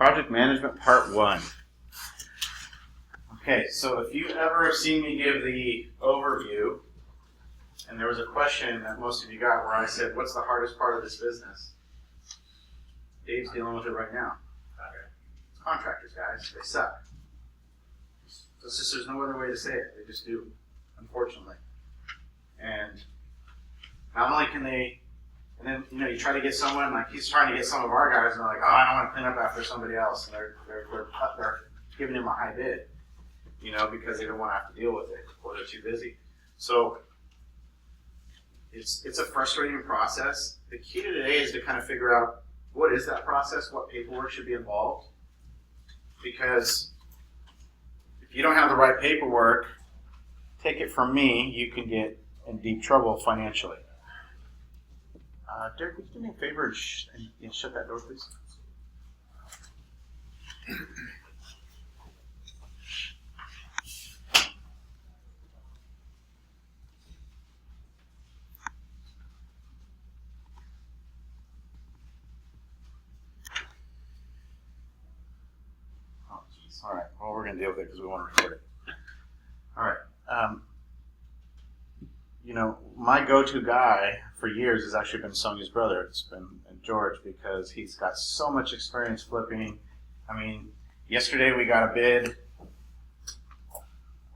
Project Management Part 1. Okay, so if you ever have seen me give the overview, and there was a question that most of you got where I said, what's the hardest part of this business? Dave's dealing with it right now. It's contractors, guys. They suck. There's no other way to say it. They just do, unfortunately. And not only can they, and then, you try to get someone, like he's trying to get some of our guys, and they're like, oh, I don't want to clean up after somebody else. And they're giving him a high bid, because they don't want to have to deal with it, or they're too busy. So it's a frustrating process. The key to today is to kind of figure out what is that process, what paperwork should be involved. Because if you don't have the right paperwork, take it from me, you can get in deep trouble financially. Derek, would you do me a favor and shut that door, please? Oh, jeez. All right. Well, we're going to deal with it because we want to record it. All right. My go-to guy for years has actually been Sonia's brother. It's been George, because he's got so much experience flipping. I mean, yesterday we got a bid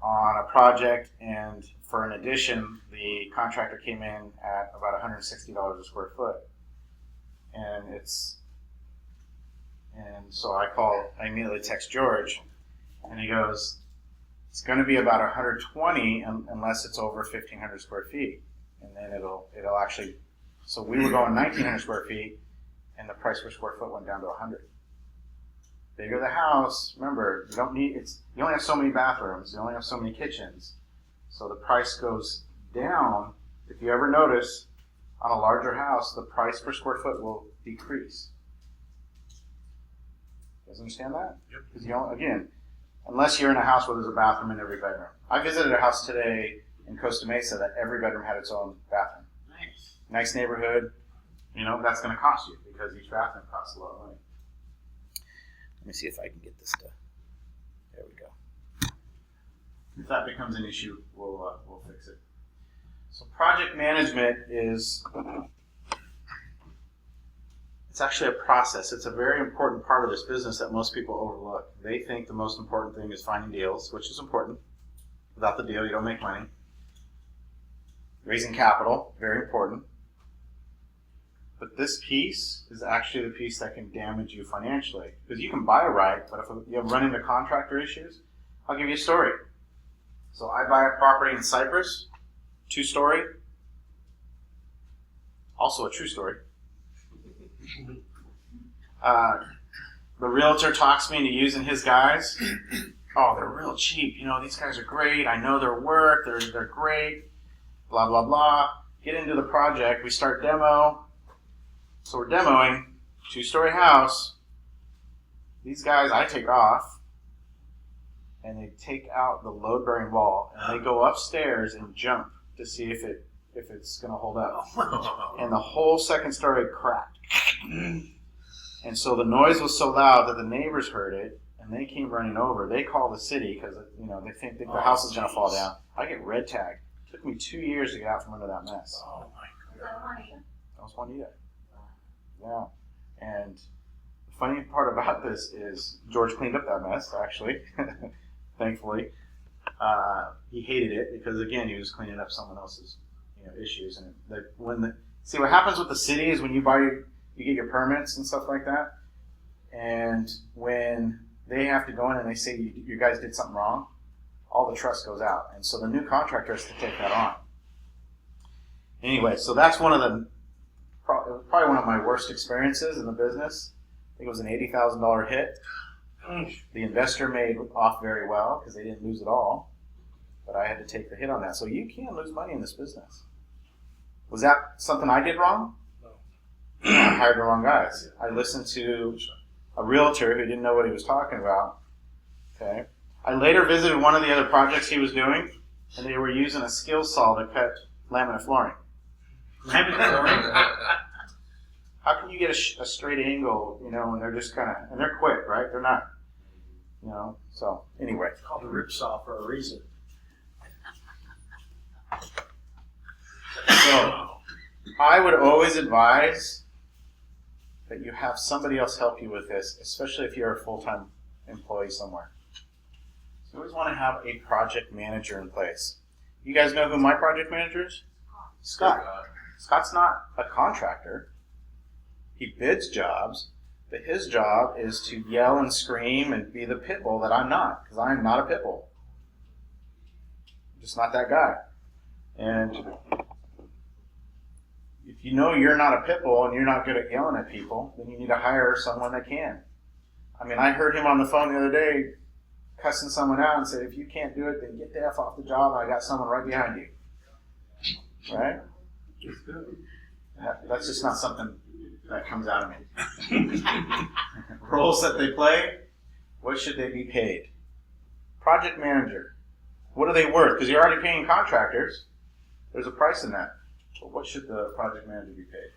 on a project, and for an addition, the contractor came in at about $160 a square foot. And so I immediately text George, and he goes, it's going to be about 120 unless it's over 1,500 square feet. And then it'll actually, so we were going 1,900 square feet, and the price per square foot went down to 100. Bigger the house, remember, you only have so many bathrooms, you only have so many kitchens. So the price goes down. If you ever notice, on a larger house, the price per square foot will decrease. You guys understand that? Yep. Because again, unless you're in a house where there's a bathroom in every bedroom. I visited a house today in Costa Mesa that every bedroom had its own bathroom. Nice neighborhood. That's going to cost you because each bathroom costs a lot of money. Let me see if I can get this to. There we go. If that becomes an issue, we'll fix it. So project management it's actually a process. It's a very important part of this business that most people overlook. They think the most important thing is finding deals, which is important. Without the deal, you don't make money. Raising capital, very important. But this piece is actually the piece that can damage you financially. Because you can buy right, but if you run into contractor issues, I'll give you a story. So I buy a property in Cyprus, 2-story. Also a true story. The realtor talks me into using his guys. Oh, they're real cheap. These guys are great. I know their work. They're great. Blah, blah, blah. Get into the project. We start demo. So we're demoing 2-story house. These guys I take off, and they take out the load-bearing wall, and they go upstairs and jump to see if it's going to hold up. And the whole second story cracked. And so the noise was so loud that the neighbors heard it, and they came running over. They call the city because they think the house is going to fall down. I get red tagged. It took me 2 years to get out from under that mess. Oh my God. That was Juanita. Yeah. And the funny part about this is George cleaned up that mess, actually, thankfully. He hated it because, again, he was cleaning up someone else's issues. And see, what happens with the city is when you get your permits and stuff like that, and when they have to go in and they say you guys did something wrong, all the trust goes out. And so the new contractor has to take that on. Anyway, so that's probably one of my worst experiences in the business. I think it was an $80,000 hit. The investor made off very well because they didn't lose it all, but I had to take the hit on that. So you can lose money in this business. Was that something I did wrong? No. I hired the wrong guys. I listened to a realtor who didn't know what he was talking about. Okay. I later visited one of the other projects he was doing, and they were using a skill saw to cut laminate flooring. Laminate flooring? How can you get a straight angle, and they're just and they're quick, right? They're not, so anyway. It's called a ripsaw for a reason. So I would always advise that you have somebody else help you with this, especially if you're a full-time employee somewhere. So you always want to have a project manager in place. You guys know who my project manager is? Scott. Scott's not a contractor. He bids jobs, but his job is to yell and scream and be the pit bull that I'm not, because I'm not a pit bull. I'm just not that guy. And if you know you're not a pit bull and you're not good at yelling at people, then you need to hire someone that can. I mean, I heard him on the phone the other day cussing someone out and said, if you can't do it, then get the F off the job. I got someone right behind you. Right? That's just not something that comes out of me. Roles that they play, what should they be paid? Project manager, what are they worth? Because you're already paying contractors. There's a price in that. But what should the project manager be paid?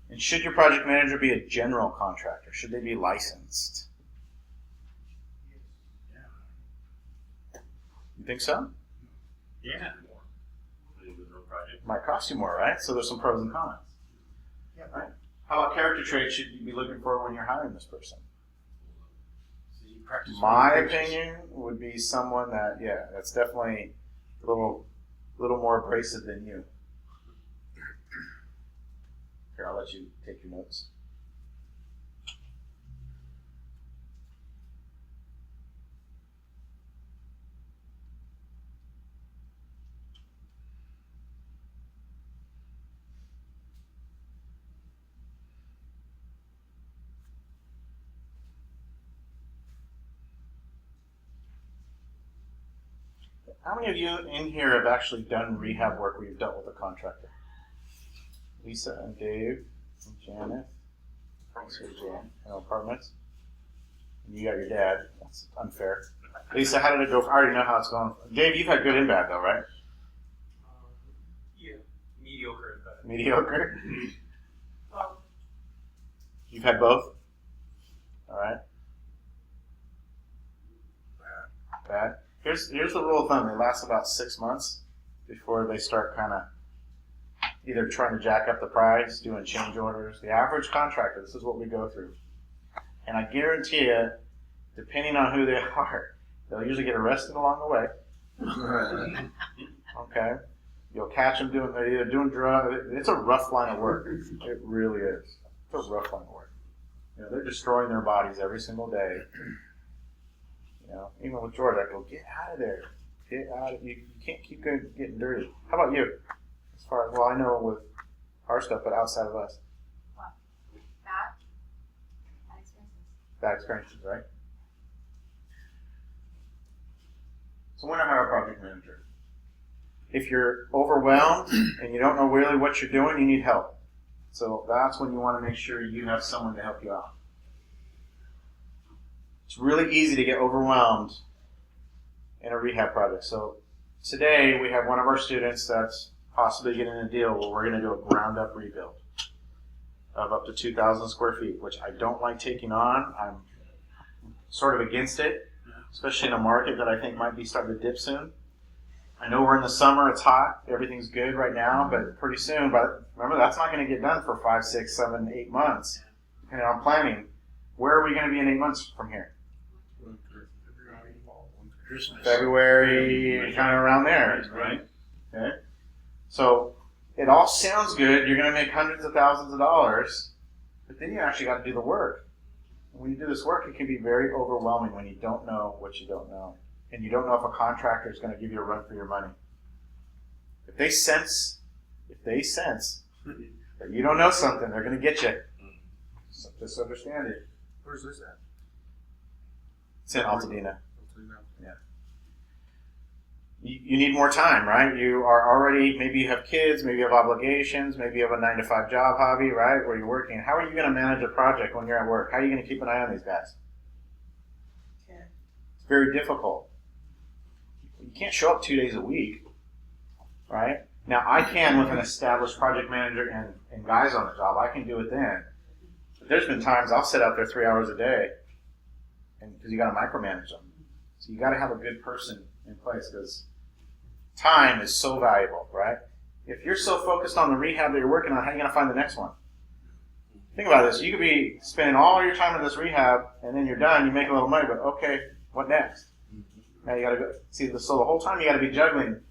And should your project manager be a general contractor? Should they be licensed? You think so? Yeah. Might cost you more, right? So there's some pros and cons. Yeah. Right? How about character traits should you be looking for when you're hiring this person? So you practice My opinion would be someone that's definitely a little more abrasive than you. Here, I'll let you take your notes. How many of you in here have actually done rehab work where you've dealt with a contractor? Lisa and Dave and Janet. Apartments. And you got your dad. That's unfair. Lisa, how did it go? I already know how it's going. Dave, you've had good and bad though, right? Yeah. Mediocre and bad. Mediocre? You've had both? All right. Bad. Here's the rule of thumb. They last about 6 months before they start kind of either trying to jack up the price, doing change orders. The average contractor, this is what we go through. And I guarantee you, depending on who they are, they'll usually get arrested along the way. Okay? You'll catch them they're either doing drugs. It's a rough line of work. It really is. It's a rough line of work. They're destroying their bodies every single day. Even with George, I go, get out of there. Get out of you can't keep getting dirty. How about you? As far as, I know with our stuff, but outside of us. What? Bad experiences. Bad experiences, right? So when I hire a project manager, if you're overwhelmed and you don't know really what you're doing, you need help. So that's when you want to make sure you have someone to help you out. It's really easy to get overwhelmed in a rehab project. So today we have one of our students that's possibly getting a deal where we're going to do a ground up rebuild of up to 2,000 square feet, which I don't like taking on. I'm sort of against it, especially in a market that I think might be starting to dip soon. I know we're in the summer, it's hot, everything's good right now, but pretty soon, but remember that's not going to get done for 5, 6, 7, 8 months, depending on planning. Where are we going to be in 8 months from here? Christmas. February, kind of around there, Right. Okay. So it all sounds good. You're going to make hundreds of thousands of dollars, but then you actually got to do the work. And when you do this work, it can be very overwhelming when you don't know what you don't know, and you don't know if a contractor is going to give you a run for your money. If they sense that you don't know something, they're going to get you. So just understand it. Where's this at? It's in Altadena. Yeah. You need more time, right? You are already, maybe you have kids, maybe you have obligations, maybe you have a 9-to-5 job hobby, right, where you're working. How are you going to manage a project when you're at work? How are you going to keep an eye on these guys? It's very difficult. You can't show up 2 days a week, right? Now, I can, with an established project manager and guys on the job, I can do it then. But there's been times I'll sit out there 3 hours a day, and because you got to micromanage them. So you got to have a good person in place, because time is so valuable, right? If you're so focused on the rehab that you're working on, how are you going to find the next one? Think about this. You could be spending all your time in this rehab, and then you're done. You make a little money, but okay, what next? Now you got to go. See, so the whole time you got to be juggling.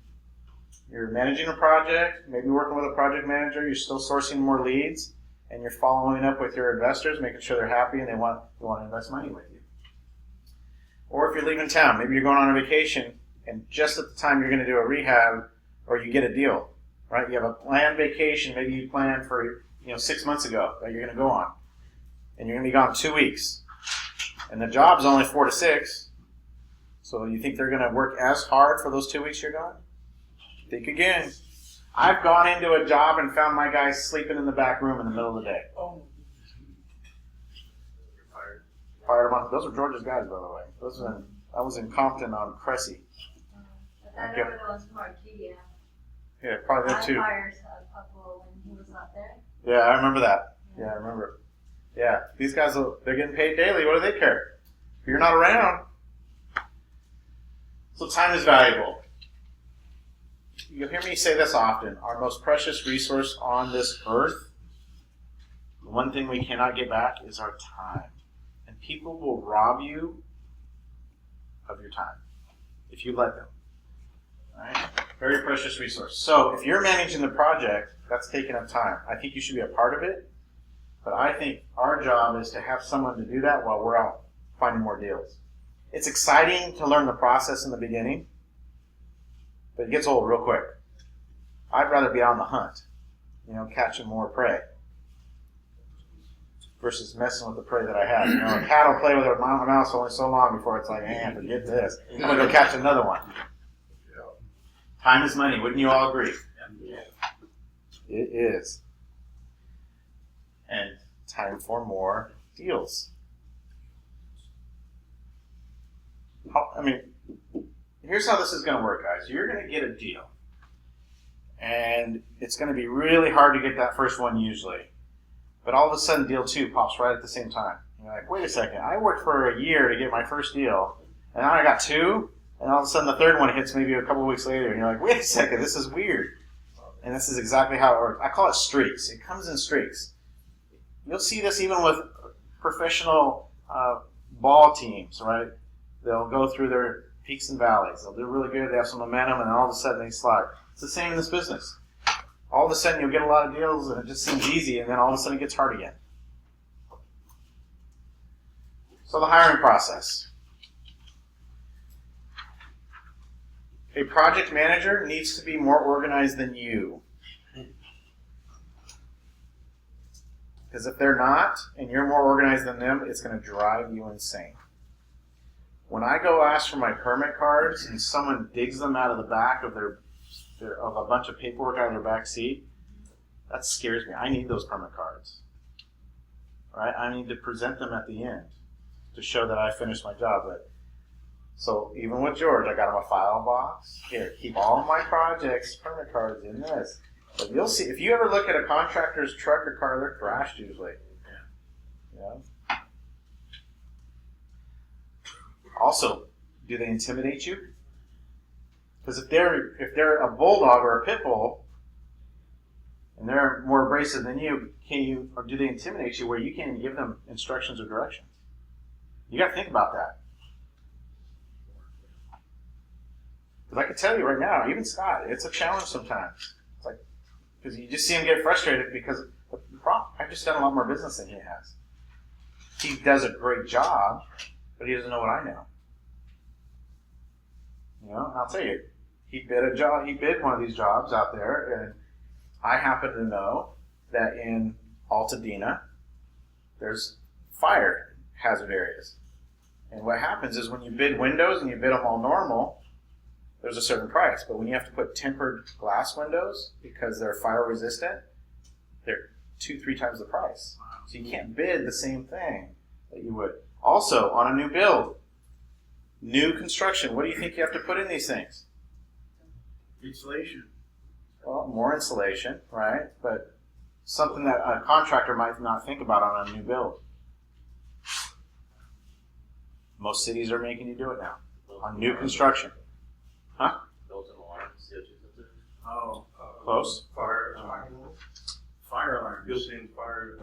You're managing a project, maybe working with a project manager. You're still sourcing more leads, and you're following up with your investors, making sure they're happy and they want to invest money with you. Or if you're leaving town, maybe you're going on a vacation, and just at the time you're going to do a rehab, or you get a deal, right? You have a planned vacation. Maybe you planned for 6 months ago that you're going to go on, and you're going to be gone 2 weeks, and the job's only 4 to 6. So you think they're going to work as hard for those 2 weeks you're gone? Think again. I've gone into a job and found my guys sleeping in the back room in the middle of the day. Oh. Fired them on. Those were George's guys, by the way. I was in Compton on Cressy. I thought they were the ones from Arcadia. Yeah, probably that too. I fired a couple when he was not there. Yeah, I remember that. Yeah, I remember. Yeah, these guys, they're getting paid daily. What do they care? If you're not around. So time is valuable. You'll hear me say this often. Our most precious resource on this earth, the one thing we cannot get back, is our time. And people will rob you of your time if you let them. All right? Very precious resource. So if you're managing the project, that's taking up time. I think you should be a part of it. But I think our job is to have someone to do that while we're out finding more deals. It's exciting to learn the process in the beginning, but it gets old real quick. I'd rather be on the hunt, catching more prey, versus messing with the prey that I have. A cat will play with a mouse only so long before it's like, forget this. I'm going to go catch another one. Time is money. Wouldn't you all agree? Yeah. It is. And time for more deals. Here's how this is going to work, guys. You're going to get a deal. And it's going to be really hard to get that first one usually. But all of a sudden, deal 2 pops right at the same time. You're like, wait a second. I worked for a year to get my first deal. And now I got 2. And all of a sudden, the third one hits maybe a couple weeks later. And you're like, wait a second. This is weird. And this is exactly how it works. I call it streaks. It comes in streaks. You'll see this even with professional ball teams, right? They'll go through their peaks and valleys. They'll do really good. They have some momentum, and all of a sudden they slide. It's the same in this business. All of a sudden you'll get a lot of deals, and it just seems easy, and then all of a sudden it gets hard again. So the hiring process. A project manager needs to be more organized than you. Because if they're not, and you're more organized than them, it's going to drive you insane. When I go ask for my permit cards and someone digs them out of the back of of a bunch of paperwork out of their back seat, that scares me. I need those permit cards. Right? I need to present them at the end to show that I finished my job. So even with George, I got him a file box. Here, keep all my projects, permit cards in this. But you'll see, if you ever look at a contractor's truck or car, they're crashed usually. Yeah. Also, do they intimidate you? Because if they're a bulldog or a pit bull, and they're more abrasive than you, or do they intimidate you where you can't even give them instructions or directions? You got to think about that. Because I can tell you right now, even Scott, it's a challenge sometimes. It's like, because you just see him get frustrated because I've just done a lot more business than he has. He does a great job, but he doesn't know what I know. And I'll tell you, he bid one of these jobs out there, and I happen to know that in Altadena, there's fire hazard areas. And what happens is when you bid windows and you bid them all normal, there's a certain price. But when you have to put tempered glass windows because they're fire resistant, they're 2-3 times the price. So you can't bid the same thing that you would. Also, on a new build, new construction, what do you think you have to put in these things? Insulation. Well, more insulation, right? But something that a contractor might not think about on a new build. Most cities are making you do it now on new construction. Built-in alarm, CO2 sensor. Oh. Close. Fire alarm. Built-in fire,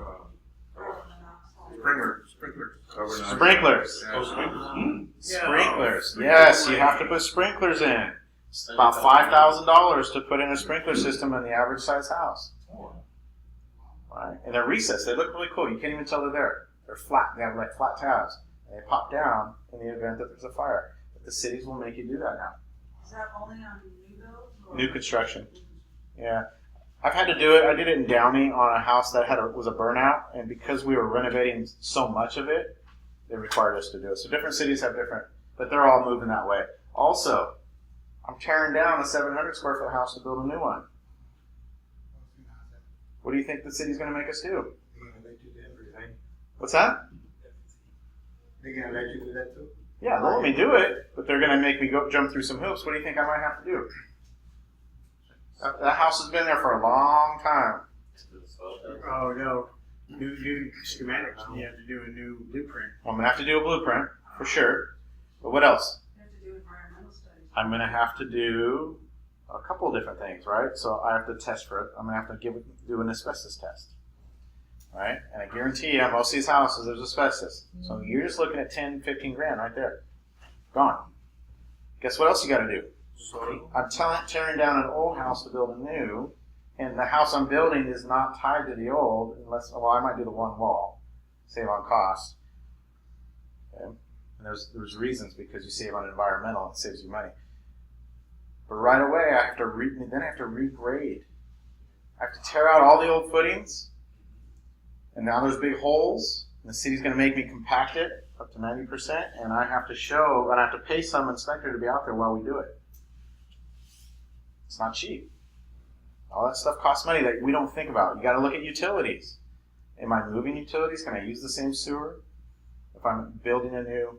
Carbon sprinklers. Sprinklers. Yeah. Sprinklers. Yes, you have to put sprinklers in. It's about $5,000 to put in a sprinkler system in the average size house. Right? And they're recessed. They look really cool. You can't even tell they're there. They're flat. They have like flat tabs. And they pop down in the event that there's a fire. But the cities will make you do that now. Is that only on new builds? or- New construction. Yeah. I've had to do it. I did it in Downey on a house that was a burnout. And because we were renovating so much of it, they required us to do it. So different cities have different, but they're all moving that way. Also, I'm tearing down a 700 square foot house to build a new one. What do you think the city's going to make us do? They're gonna let you do everything. What's that? They're gonna let you do that too? Yeah, they'll let me do it, but they're going to make me go jump through some hoops. What do you think I might have to do? That house has been there for a long time. Oh, no. New schematics. You have to do a new blueprint. Well, I'm going to have to do a blueprint, for sure. But what else? You have to do environmental studies. I'm going to have to do a couple of different things, right? So I have to test for it. I'm going to have to do an asbestos test, right? And I guarantee you, on most of these houses, there's asbestos. So you're just looking at 10, 15 grand right there. Gone. Guess what else you got to do? I'm tearing down an old house to build a new, and the house I'm building is not tied to the old, unless, well, I might do the one wall, save on cost. Okay? And there's reasons, because you save on environmental, it saves you money. But right away, I have to regrade. I have to tear out all the old footings, and now there's big holes, and the city's going to make me compact it up to 90%, and I have to pay some inspector to be out there while we do it. It's not cheap. All that stuff costs money that we don't think about. You got to look at utilities. Am I moving utilities? Can I use the same sewer if I'm building a new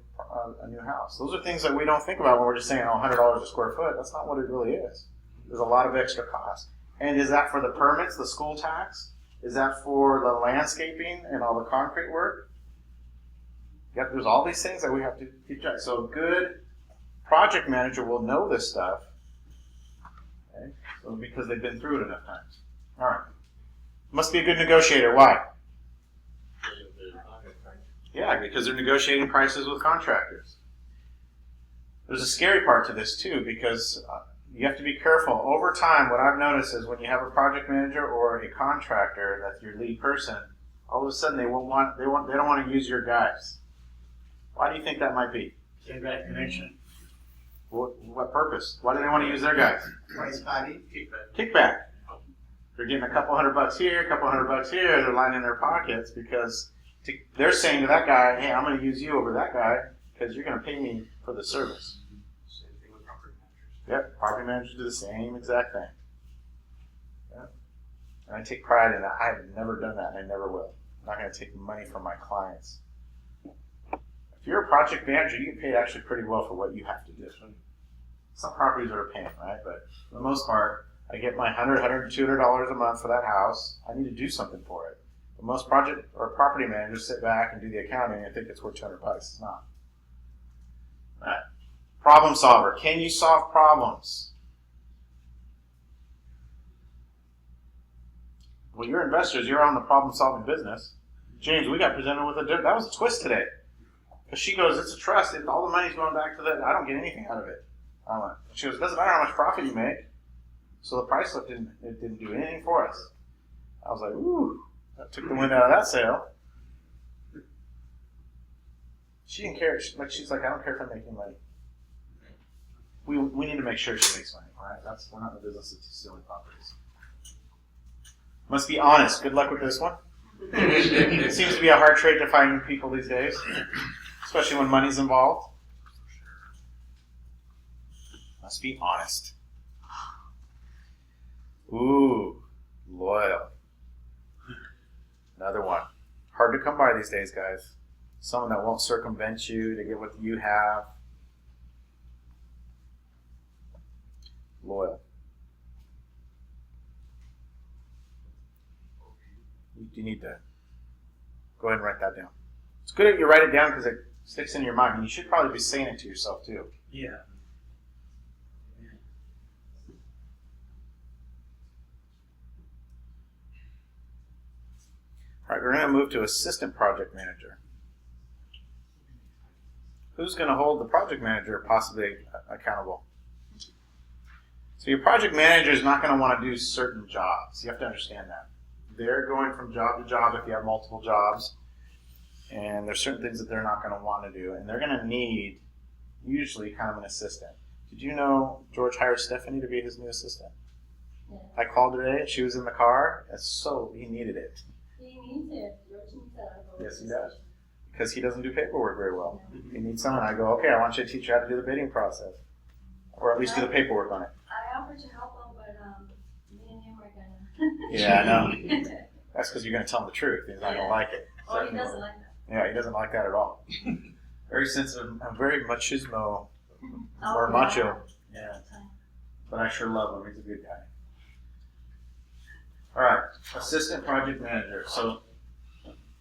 house? Those are things that we don't think about when we're just saying, oh, $100 a square foot. That's not what it really is. There's a lot of extra cost. And is that for the permits, the school tax? Is that for the landscaping and all the concrete work? Yep, there's all these things that we have to keep track. So a good project manager will know this stuff. Okay? So because they've been through it enough times. All right. Must be a good negotiator. Why? Yeah, because they're negotiating prices with contractors. There's a scary part to this too, because you have to be careful. Over time, what I've noticed is when you have a project manager or a contractor that's your lead person, all of a sudden they don't want to use your guys. Why do you think that might be? Save that connection. What purpose? Why do they want to use their guys? Price party? Kickback. They're getting a couple $100 here, a couple $100 here. They're lining their pockets because they're saying to that guy, "Hey, I'm going to use you over that guy because you're going to pay me for the service." Same thing with property managers. Yep, property managers do the same exact thing. Yep. And I take pride in that. I have never done that, and I never will. I'm not going to take money from my clients. If you're a project manager, you get paid actually pretty well for what you have to do. Some properties are a pain, right? But for the most part, I get my $100, $200 a month for that house. I need to do something for it. But most project or property managers sit back and do the accounting and think it's worth $200. It's not. All right. Problem solver. Can you solve problems? Well, you're investors. You're on the problem-solving business. James, we got presented with that was a twist today. Because she goes, it's a trust. All the money's going back to that. I don't get anything out of it. She goes, it doesn't matter how much profit you make. So the price lift didn't do anything for us. I was like, ooh, that took the wind out of that sail. She didn't care. She's like, I don't care if I'm making money. We need to make sure she makes money, all right? We're not in the business of stealing properties. Must be honest. Good luck with this one. It seems to be a hard trait to find people these days, especially when money's involved. Must be honest. Ooh, loyal. Another one. Hard to come by these days, guys. Someone that won't circumvent you to get what you have. Loyal. You need to go ahead and write that down. It's good if you write it down because it sticks in your mind. And you should probably be saying it to yourself too. Yeah. All right, we're going to move to assistant project manager. Who's going to hold the project manager possibly accountable? So your project manager is not going to want to do certain jobs. You have to understand that. They're going from job to job if you have multiple jobs. And there's certain things that they're not going to want to do. And they're going to need usually kind of an assistant. Did you know George hired Stephanie to be his new assistant? Yeah. I called today. She was in the car. He needed it. He needs it. George needs that. Yes, he does. Because he doesn't do paperwork very well. He needs someone. I go, okay, I want you to teach you how to do the bidding process. Or at least do the paperwork on it. I offered to help him, but me and him are gonna. Yeah, I know. That's because you're going to tell him the truth. He's not going to like it. Oh, he doesn't like that. Yeah, he doesn't like that at all. Very sensitive. I'm very machismo or Oh, macho. yeah. Yeah. But I sure love him. He's a good guy. All right, assistant project manager. So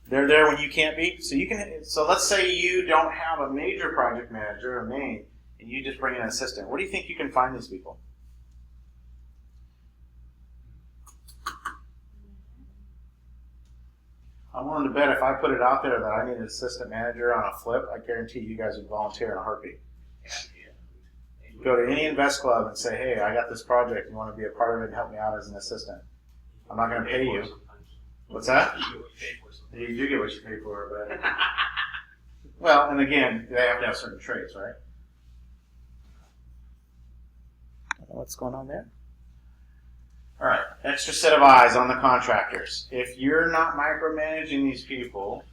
they're there when you can't be. So let's say you don't have a major project manager, a main, and you just bring in an assistant. Where do you think you can find these people? I'm willing to bet if I put it out there that I need an assistant manager on a flip, I guarantee you guys would volunteer in a heartbeat. Go to any invest club and say, hey, I got this project. You want to be a part of it and help me out as an assistant? I'm not going to pay you. What's that? You do get what you pay for, but well, and again, they have to have certain traits, right? I don't know what's going on there. All right, extra set of eyes on the contractors. If you're not micromanaging these people,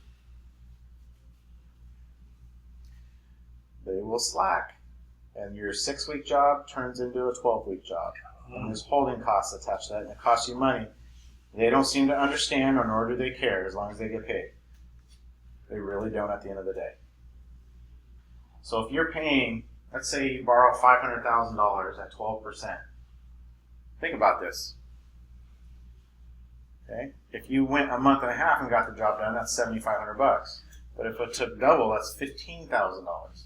they will slack, and your 6-week job turns into a 12-week job. And there's holding costs attached to that, and it costs you money. They don't seem to understand, or nor do they care, as long as they get paid. They really don't at the end of the day. So if you're paying, let's say you borrow $500,000 at 12%. Think about this. Okay? If you went a month and a half and got the job done, that's $7,500. But if it took double, that's $15,000.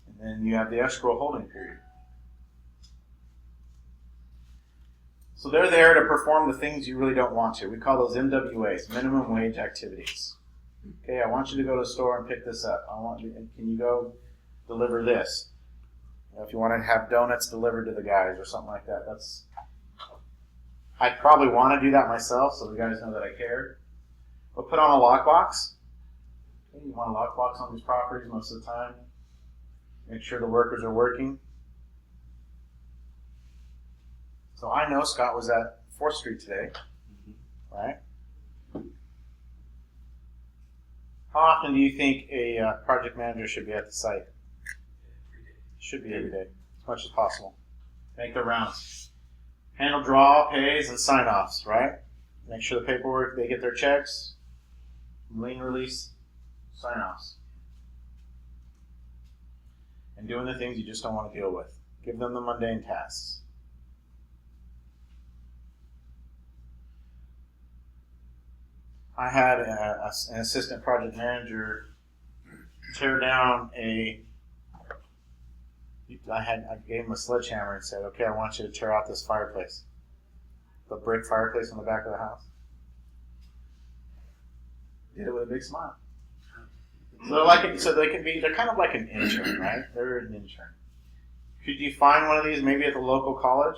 And then you have the escrow holding period. So they're there to perform the things you really don't want to. We call those MWAs, minimum wage activities. Okay, I want you to go to the store and pick this up. Can you go deliver this? If you want to have donuts delivered to the guys or something like that, I'd probably want to do that myself so the guys know that I care. But put on a lockbox. Okay, you want a lockbox on these properties most of the time. Make sure the workers are working. So I know Scott was at 4th Street today, right? How often do you think a project manager should be at the site? Should be every day, as much as possible. Make their rounds. Handle draw, pays, and sign-offs, right? Make sure the paperwork, they get their checks, lien release, sign-offs. And doing the things you just don't want to deal with. Give them the mundane tasks. I had an assistant project manager tear down I gave him a sledgehammer and said, okay, I want you to tear out this fireplace. The brick fireplace on the back of the house. Did it with a big smile. So they're kind of like an intern, right? They're an intern. Could you find one of these maybe at the local college?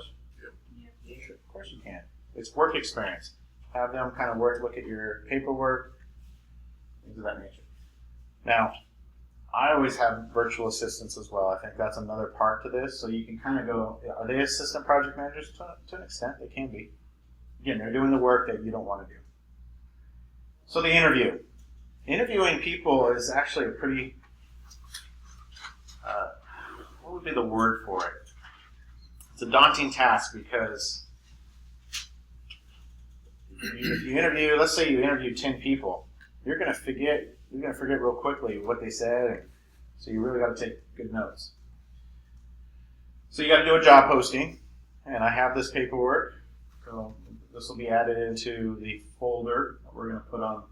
Yeah. Sure, of course you can. It's work experience. Have them kind of look at your paperwork, things of that nature. Now, I always have virtual assistants as well. I think that's another part to this. So you can kind of go, are they assistant project managers? To an extent, they can be. Again, they're doing the work that you don't want to do. So the interview. Interviewing people is actually a pretty, what would be the word for it? It's a daunting task because if you interview, let's say you interview 10 people, you're going to forget real quickly what they said, and so you really got to take good notes. So you got to do a job posting, and I have this paperwork. So This will be added into the folder that we're going to put on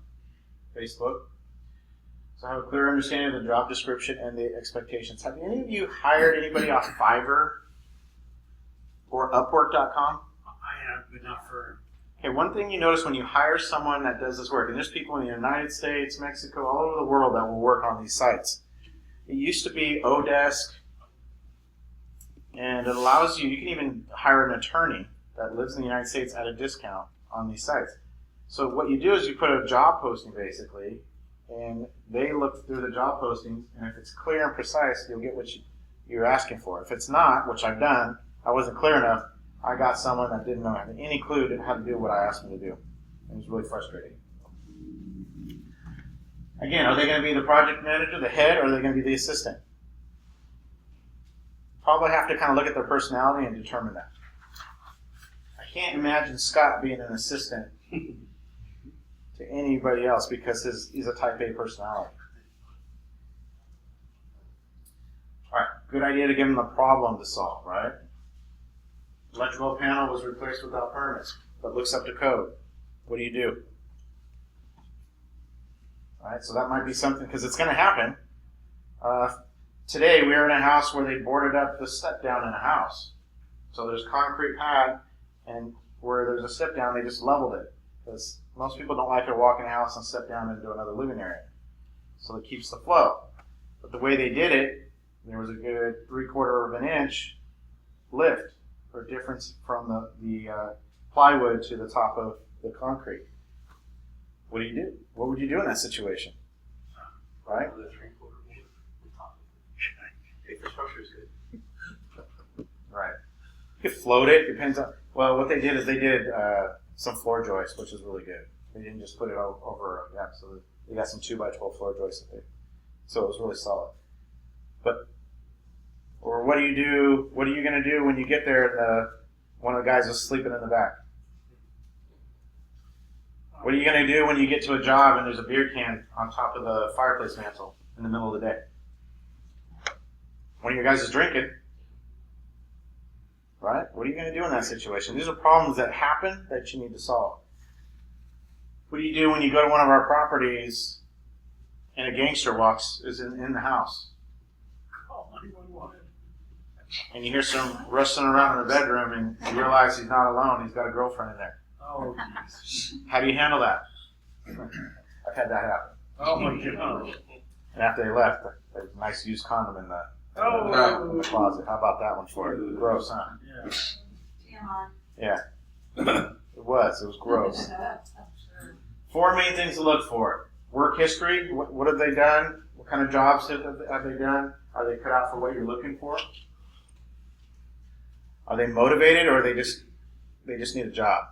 Facebook. So have a clear understanding of the job description and the expectations. Have any of you hired anybody off Fiverr or Upwork.com? I have, but not for. Okay, one thing you notice when you hire someone that does this work, and there's people in the United States, Mexico, all over the world that will work on these sites. It used to be Odesk, and it allows you can even hire an attorney that lives in the United States at a discount on these sites. So what you do is you put a job posting basically, and they look through the job postings, and if it's clear and precise, you'll get what you're asking for. If it's not, which I've done, I wasn't clear enough, I got someone that didn't know any clue how to do what I asked them to do. It was really frustrating. Again, are they going to be the project manager, the head, or are they going to be the assistant? Probably have to kind of look at their personality and determine that. I can't imagine Scott being an assistant to anybody else because he's a type A personality. All right, good idea to give them a problem to solve, right? Electrical panel was replaced without permits, but looks up to code. What do you do? All right, so that might be something, because it's going to happen. Today, we were in a house where they boarded up the step down in a house. So there's concrete pad, and where there's a step down, they just leveled it. Because most people don't like to walk in a house and step down into another living area. So it keeps the flow. But the way they did it, there was a good 3/4 of an inch lift, or difference from the plywood to the top of the concrete. What do you do? What would you do in that situation? Right? Infrastructure is good. Right. You could float it. Depends on. Well, what they did is they did some floor joists, which is really good. They didn't just put it over a gap. So they got some 2x12 floor joists. So it was really solid. But, or what do you do? What are you going to do when you get there and one of the guys is sleeping in the back? What are you going to do when you get to a job and there's a beer can on top of the fireplace mantle in the middle of the day? One of your guys is drinking, right? What are you going to do in that situation? These are problems that happen that you need to solve. What do you do when you go to one of our properties and a gangster is in the house? Call 911. And you hear some rustling around in the bedroom and you realize he's not alone, he's got a girlfriend in there. Oh, jeez. How do you handle that? I've had that happen. Oh, my God. And after they left, there's a nice used condom in the closet. How about that one for you? Gross, huh? Yeah. TMI. Yeah. It was gross. Sure. 4 main things to look for. Work history. What have they done? What kind of jobs have they done? Are they cut out for what you're looking for? Are they motivated, or they just need a job?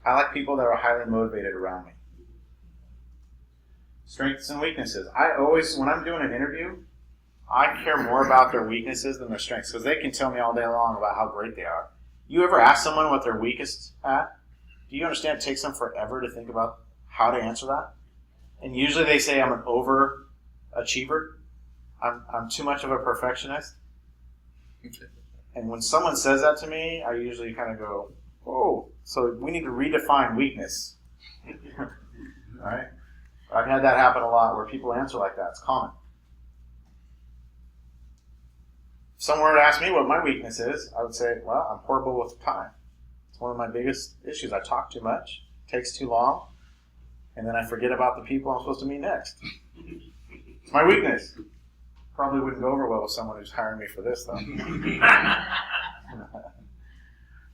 I like people that are highly motivated around me. Strengths and weaknesses. I always, when I'm doing an interview, I care more about their weaknesses than their strengths, because they can tell me all day long about how great they are. You ever ask someone what they're weakest at? Do you understand it takes them forever to think about how to answer that? And usually they say I'm an overachiever. I'm too much of a perfectionist. And when someone says that to me, I usually kind of go, "Oh, so we need to redefine weakness." All right? I've had that happen a lot where people answer like that. It's common. If someone were to ask me what my weakness is, I would say, well, I'm horrible with time. It's one of my biggest issues. I talk too much, takes too long, and then I forget about the people I'm supposed to meet next. It's my weakness. Probably wouldn't go over well with someone who's hiring me for this, though.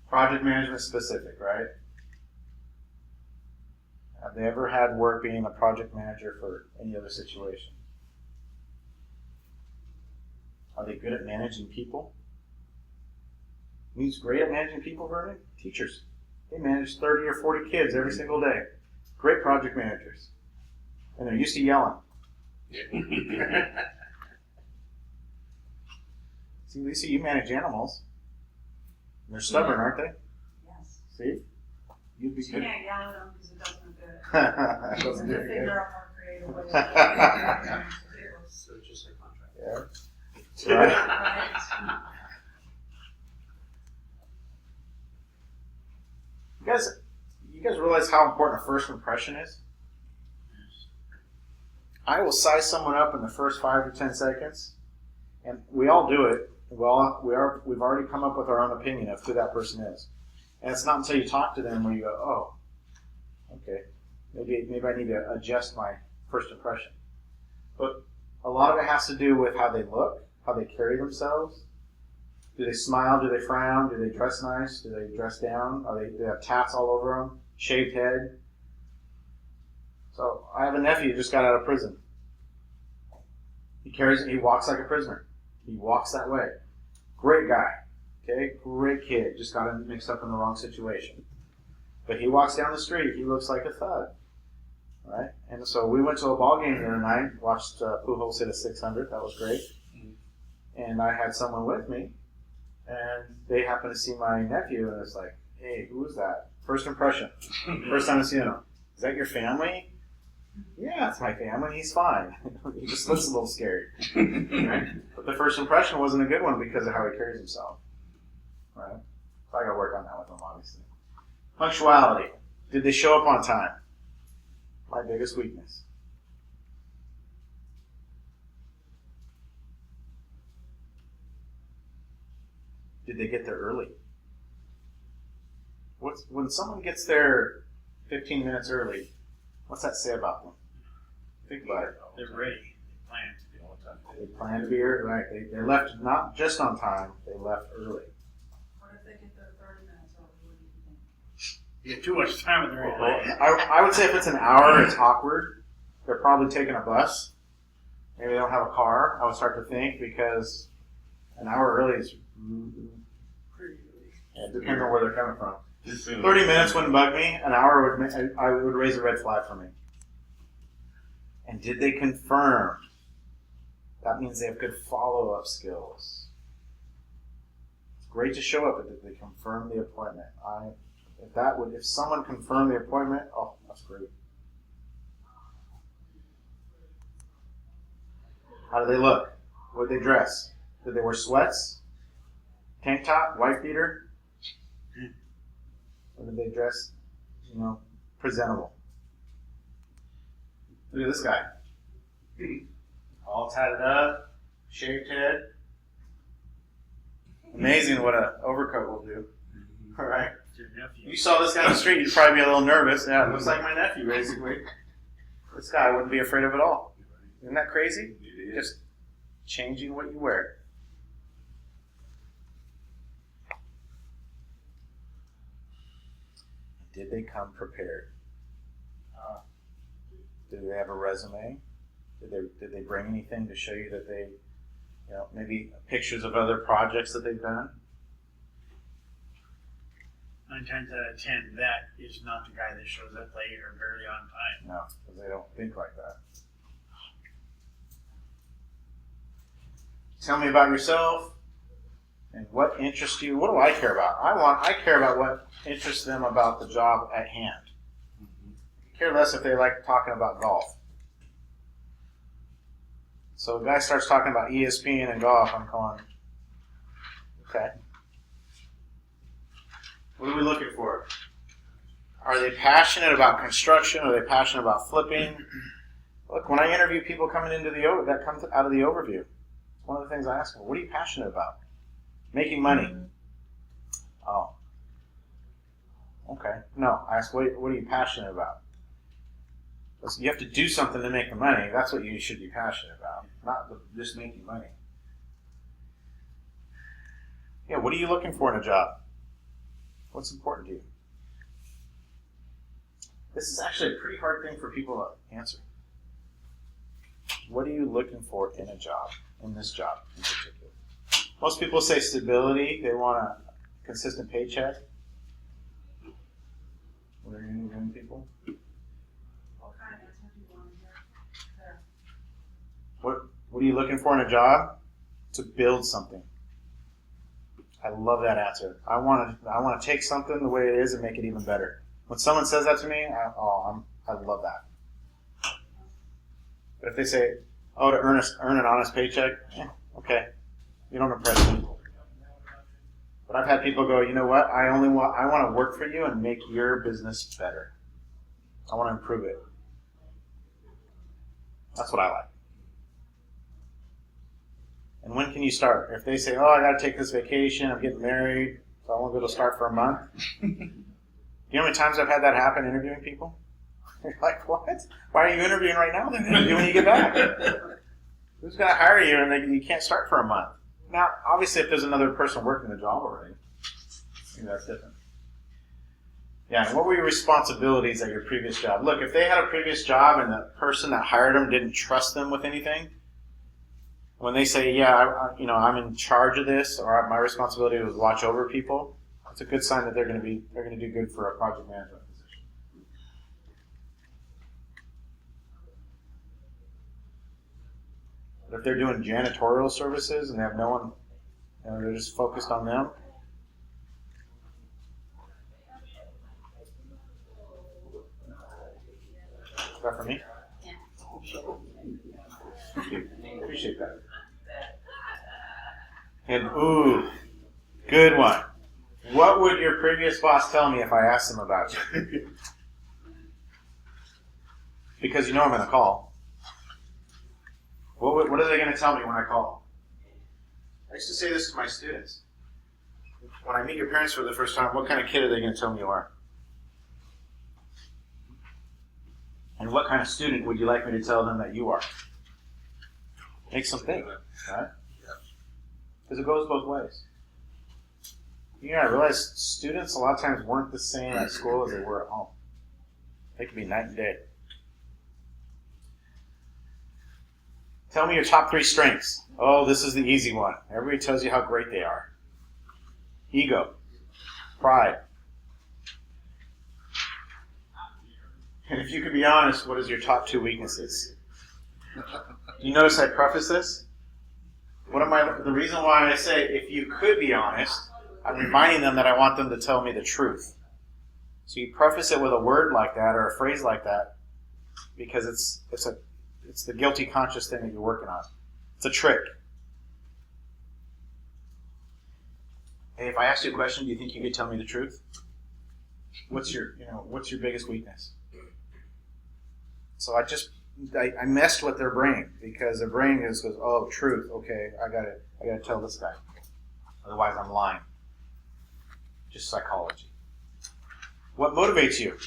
Project management specific, right? Have they ever had work being a project manager for any other situation? Are they good at managing people? Who's great at managing people, Vernon? Teachers. They manage 30 or 40 kids every single day. Great project managers. And they're used to yelling. See, Lisa, you manage animals. They're stubborn, aren't they? Yes. See? You'd be You good. can't yell at them because it doesn't do it. That So doesn't to do it figure good. out more creative ways to So it's just their contract. Yeah. Right. Right. you guys realize how important a first impression is? I will size someone up in the first 5 to 10 seconds, and we all do it. We've already come up with our own opinion of who that person is, and it's not until you talk to them where you go, oh, okay, maybe I need to adjust my first impression. But a lot of it has to do with how they look, how they carry themselves. Do they smile? Do they frown? Do they dress nice? Do they dress down? Do they have tats all over them? Shaved head? So I have a nephew who just got out of prison. He walks like a prisoner. He walks that way. Great guy. Okay, great kid. Just got him mixed up in the wrong situation. But he walks down the street. He looks like a thug. Right? And so we went to a ball game the other night, watched Pujols hit a 600. That was great. And I had someone with me, and they happened to see my nephew, and it's like, hey, who is that? First impression. First time I see him. Is that your family? Yeah, it's my family. He's fine. He just looks a little scared. Right? But the first impression wasn't a good one because of how he carries himself. Right? So I got to work on that with him, obviously. Punctuality. Did they show up on time? My biggest weakness. Did they get there early? When someone gets there 15 minutes early, what's that say about them? Think about it. They're ready. They plan to be all the time. They plan to be early, right? They left not just on time, they left early. What if they get there 30 minutes early? What do you think? You get too much time with their I would say if it's an hour, it's awkward. They're probably taking a bus. Maybe they don't have a car. I would start to think because an hour early is pretty. It depends on where they're coming from. 30 minutes wouldn't bug me. An hour would raise a red flag for me. And did they confirm? That means they have good follow-up skills. It's great to show up, but did they confirm the appointment? If someone confirmed the appointment, oh, that's great. How do they look? What did they dress? Did they wear sweats? Tank top? White beater? Or did they dress, presentable? Look at this guy. All tatted up, shaved head. Amazing what an overcoat will do. All right. Your nephew. You saw this guy on the street, you'd probably be a little nervous. Yeah, it looks like my nephew, basically. This guy wouldn't be afraid of it all. Isn't that crazy? Just changing what you wear. Did they come prepared? Did they have a resume? Did they bring anything to show you that they, maybe pictures of other projects that they've done? 9 times out of 10, that is not the guy that shows up late or barely on time. No, because they don't think like that. Tell me about yourself and what interests you. What do I care about? I care about what interests them about the job at hand. I care less if they like talking about golf. So a guy starts talking about ESPN and golf, I'm going, okay. What are we looking for? Are they passionate about construction? Are they passionate about flipping? Look, when I interview people coming into that comes out of the overview, one of the things I ask them, what are you passionate about? Making money. Oh. Okay. No, I ask, what are you passionate about? Listen, you have to do something to make the money. That's what you should be passionate about, not just making money. Yeah, what are you looking for in a job? What's important to you? This is actually a pretty hard thing for people to answer. What are you looking for in a job, in this job in particular? Most people say stability. They want a consistent paycheck. What are you young people? What kind of answer do you want to hear? There. What are you looking for in a job? To build something. I love that answer. I want to take something the way it is and make it even better. When someone says that to me, I love that. But if they say, "Oh, to earn an honest paycheck," okay, you don't impress me. But I've had people go, you know what? I want to work for you and make your business better. I want to improve it. That's what I like. And when can you start? If they say, oh, I got to take this vacation, I'm getting married, so I won't be able to start for a month. You know how many times I've had that happen interviewing people? You're like, what? Why are you interviewing right now? Then interview when you get back. Who's going to hire you and you can't start for a month? Now, obviously, if there's another person working the job already, maybe that's different. Yeah, and what were your responsibilities at your previous job? Look, if they had a previous job and the person that hired them didn't trust them with anything, when they say, yeah, I'm in charge of this, or my responsibility was watch over people, it's a good sign that they're going to do good for a project management position. But if they're doing janitorial services and they have no one, they're just focused on them. Is that for me? Yeah. Thank you. Appreciate that. And ooh, good one. What would your previous boss tell me if I asked them about you? Because you know I'm going to call. What are they going to tell me when I call? I used to say this to my students. When I meet your parents for the first time, what kind of kid are they going to tell me you are? And what kind of student would you like me to tell them that you are? Makes them think, right? Because it goes both ways. I realize students a lot of times weren't the same at school as they were at home. They could be night and day. Tell me your top 3 strengths. Oh, this is the easy one. Everybody tells you how great they are. Ego. Pride. And if you could be honest, what is your top 2 weaknesses? Do you notice I preface this? The reason why I say if you could be honest, I'm reminding them that I want them to tell me the truth. So you preface it with a word like that or a phrase like that because it's the guilty conscious thing that you're working on. It's a trick. Hey, if I asked you a question, do you think you could tell me the truth? What's your biggest weakness? So I messed with their brain because their brain goes, oh, truth. Okay, I gotta tell this guy. Otherwise, I'm lying. Just psychology. What motivates you?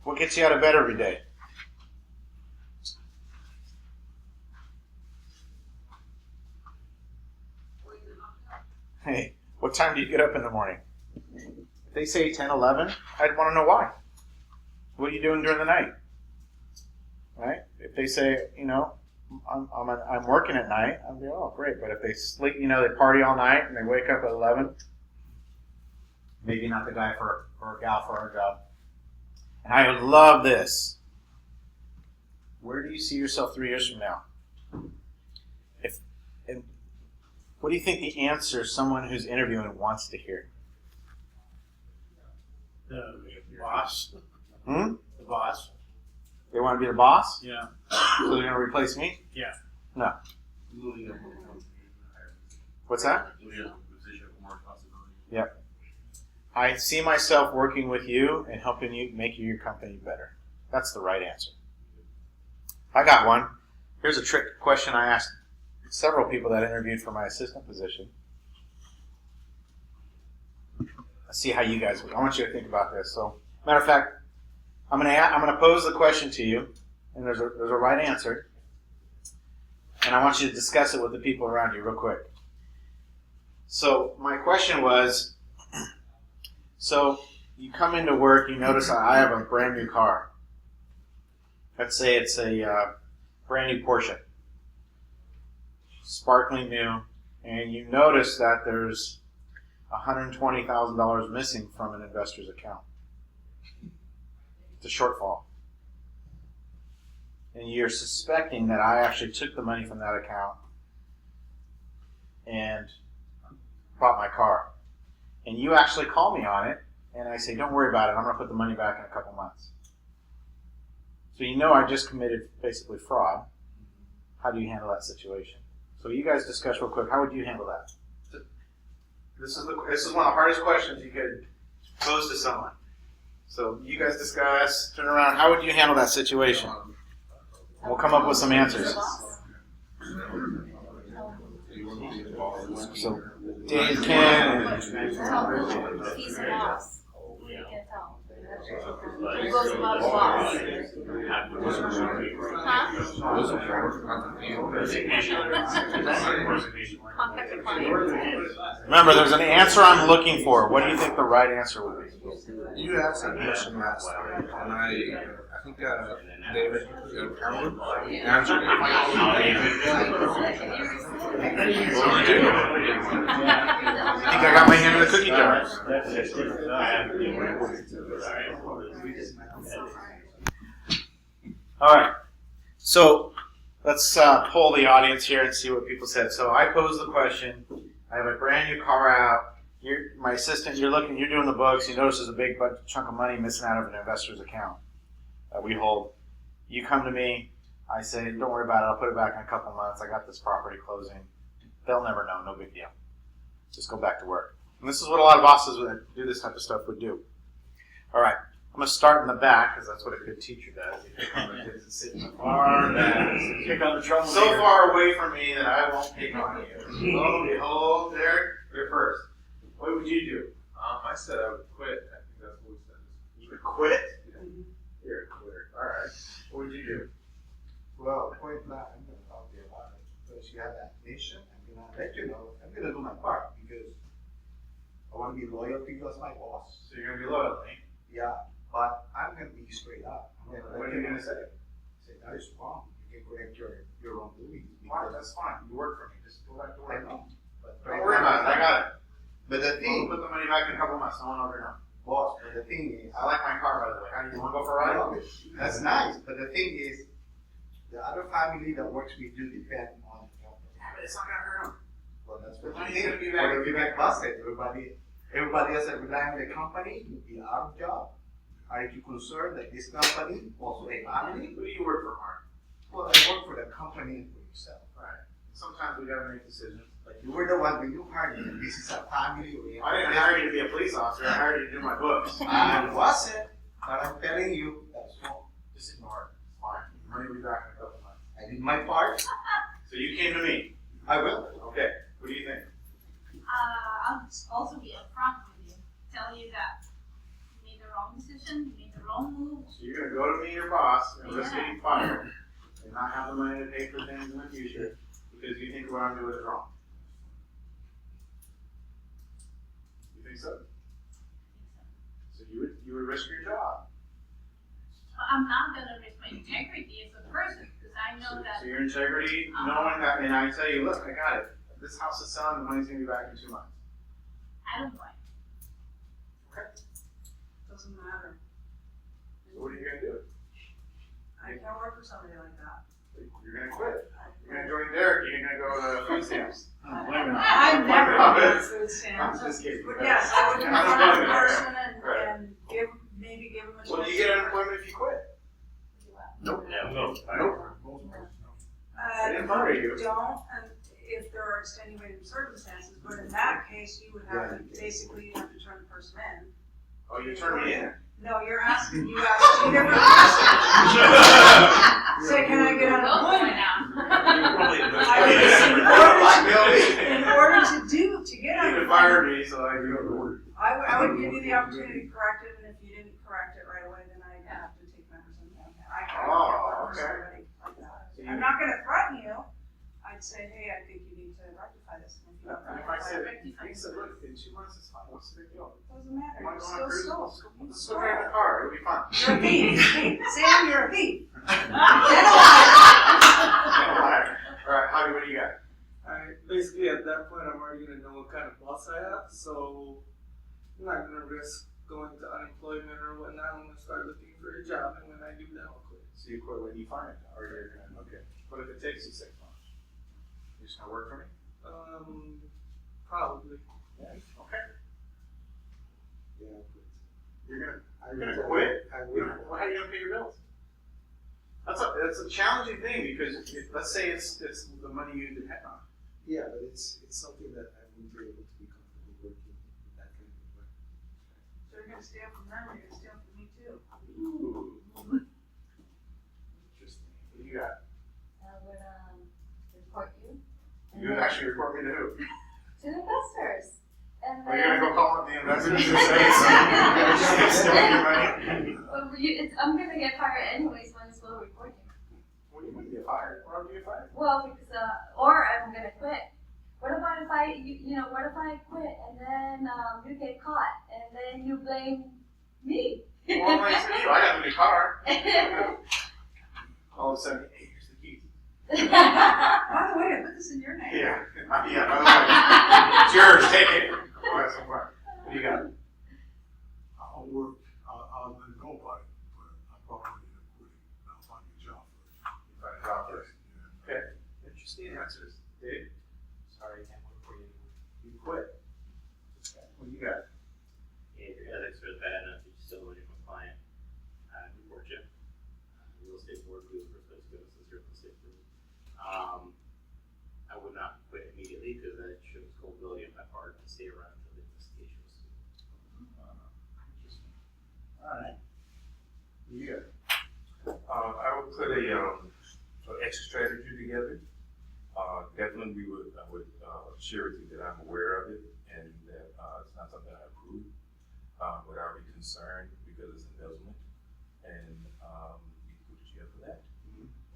What gets you out of bed every day? Hey, what time do you get up in the morning? If they say 10, 11, I'd want to know why. What are you doing during the night? Right? If they say, I'm working at night, I'd be, oh, great. But if they sleep, they party all night and they wake up at 11, maybe not the guy or gal for our job. And I would love this. Where do you see yourself 3 years from now? What do you think the answer someone who's interviewing wants to hear? The boss. The boss. They want to be the boss? Yeah. So they're going to replace me? Yeah. No. What's that? Yep. I see myself working with you and helping you make your company better. That's the right answer. I got one. Here's a trick question I asked several people that interviewed for my assistant position. Let's see how you guys would. I want you to think about this. So, matter of fact, I'm going to pose the question to you, and there's a right answer, and I want you to discuss it with the people around you real quick. So my question was, so you come into work, you notice I have a brand new car. Let's say it's a brand new Porsche, sparkling new, and you notice that there's $120,000 missing from an investor's account. It's a shortfall. And you're suspecting that I actually took the money from that account and bought my car. And you actually call me on it, and I say, don't worry about it, I'm going to put the money back in a couple months. So I just committed basically fraud. How do you handle that situation? So you guys discuss real quick, how would you handle that? This is one of the hardest questions you could pose to someone. So you guys discuss, turn around. How would you handle that situation? We'll come up with some answers. So Dave, Ken, He's the boss. You can tell. He goes above the boss. Contact the client. remember, there's an answer I'm looking for. What do you think the right answer would be? You asked that question last time, and I think David Cameron answered it. I think I got my hand in the cookie jar. All right. So let's poll the audience here and see what people said. So I posed the question. I have a brand new car out. You're my assistant. You're doing the books. You notice there's a big chunk of money missing out of an investor's account that we hold. You come to me. I say, don't worry about it. I'll put it back in a couple months. I got this property closing. They'll never know. No big deal. Just go back to work. And this is what a lot of bosses that do this type of stuff would do. All right. I'm going to start in the back because that's what a good teacher does. You pick on the kids and sit in the far back. Pick on the trouble. So far away from me that I won't pick on you. Lo and behold, Derek, you're first. What would you do? I said I would quit. I think that's what we said. You would quit? You're a quitter. All right. What would you do? Well, point blank, I'm gonna talk to you about it. Because you have that mission, I'm gonna let you know, I'm gonna do my part because I wanna be loyal to you as my boss. So you're going to be loyal to me. Yeah, but I'm gonna be straight up. I'm gonna What let are you going to say? Say, that is wrong. You can correct your wrongdoings. Fine, because that's fine. You work for me. Just go back to I work. know. But Don't worry about it. I got it. But the We'll thing, put the money back in a couple months. No one will ever know. boss, but the thing is, I like my car, by the way. How do you want to go for a ride? that's nice, but the thing is, the other family that works with you depend on the company. Yeah, but it's not going to hurt them. Well, that's The what money's you gonna be think. back. When you get busted, everybody else that rely on the company will be out of job. Are you concerned that this company, also a family? Who do you work for, Mark? Well, I work for the company and for yourself. Right. Sometimes we got to make decisions. Like you were the one when you hired me. This is a family. I didn't hire you to be a police officer. I hired you to do my books. I wasn't, but I'm telling you, that's wrong. Just ignore it. It's fine. Money will be back in a couple months. I did my part. So you came to me. I will. Okay. What do you think? I'll also be upfront with you. Tell you that you made the wrong decision, you made the wrong move. So you're going to go to me, your boss, and risk getting fired and not have the money to pay for things in the future because you think what I'm doing is wrong. You think so? So you would risk your job. I'm not gonna risk my integrity as a person because I know that. So your integrity, knowing that, and I tell you, look, I got it. This house is selling, the money's going to be back in 2 months. I don't mind. Okay. Doesn't matter. So what are you going to do? I can't work for somebody like that. You're going to quit. You're going to join Derek. You're going to go to food stamps. I've never done food I'm stamps. just kidding. But yes, I would I'm confront the just person Right. and maybe give them a chance. Well, do you get unemployment if you quit? Nope. No. I didn't fire you. Don't, and if there are extenuating circumstances, but in that case, you would have to, basically, you have to turn the person in. Oh, you turned me in. No, you ask 2 different questions. Say, can I get Don't unemployment? Probably the most In order to get You unemployment, fired me, so I go to work. I would give you the opportunity to correct it, and if you didn't correct it right away, then I'd have to take members of that. I can't work for somebody like that. So I'm not gonna threaten you. I'd say, hey, I think you need to rectify this. And if you don't And if I rectify said, it, he said, look, in 2 months it's fine. What's the big deal? doesn't matter. Am I You going on a still cruise? stole. Let's go get in the car. It'll be fun. You're a thief. Sam, you're a thief. All right, Javi, what do you got? Basically, at that point, I'm already gonna know what kind of boss I have, so I'm not gonna risk going to unemployment or whatnot. I'm gonna start looking for a job, and when I do that, I'll quit. So you quit when you find it, or you're gonna, okay. What if it takes you 6 months? You just gonna work for me? Probably. Yeah. Okay. Yeah, You're gonna quit? I You don't- Well, how are you gonna pay your bills? That's a challenging thing because let's say it's the money you depend on. Yeah, but it's something that I wouldn't be able to be comfortable they're gonna steal from them, they're gonna steal from me too. Ooh. Interesting. What do you got? I would report you. You would actually report me to who? To the investors. And Are you gonna go call up the investors and say stealing your money? I'm gonna get fired anyways, might as well report you. Well, you wouldn't get fired. Why would you get fired? Well, because, or I'm gonna quit. What about if what if I quit and then you get caught and then you blame me? Well, like I said to you, I got a new car. All of a sudden, hey, here's the keys. By the way, I put this in your name. Yeah, by the way, it's yours. Take it. All right, so far. What do you got? I'll work, I'll let go about it, but I'll probably end up quitting. I'll find a job first. You find a job first. Okay. Interesting answers. Dave? Sorry, I can't work for you. You quit. Okay. What do you got? Yeah, if your ethics are bad enough, you still want to be my client. Report you. Real estate board, who's the first place to go, since you're real estate board. I would not quit immediately because that shows culpability on my part to stay around until the investigation was through. Interesting. All right. What do you got? I would put a exit strategy together. Definitely, I would share with you that I'm aware of it and that it's not something I approve, but I would be concerned because it's embezzlement, and you can go to jail for that.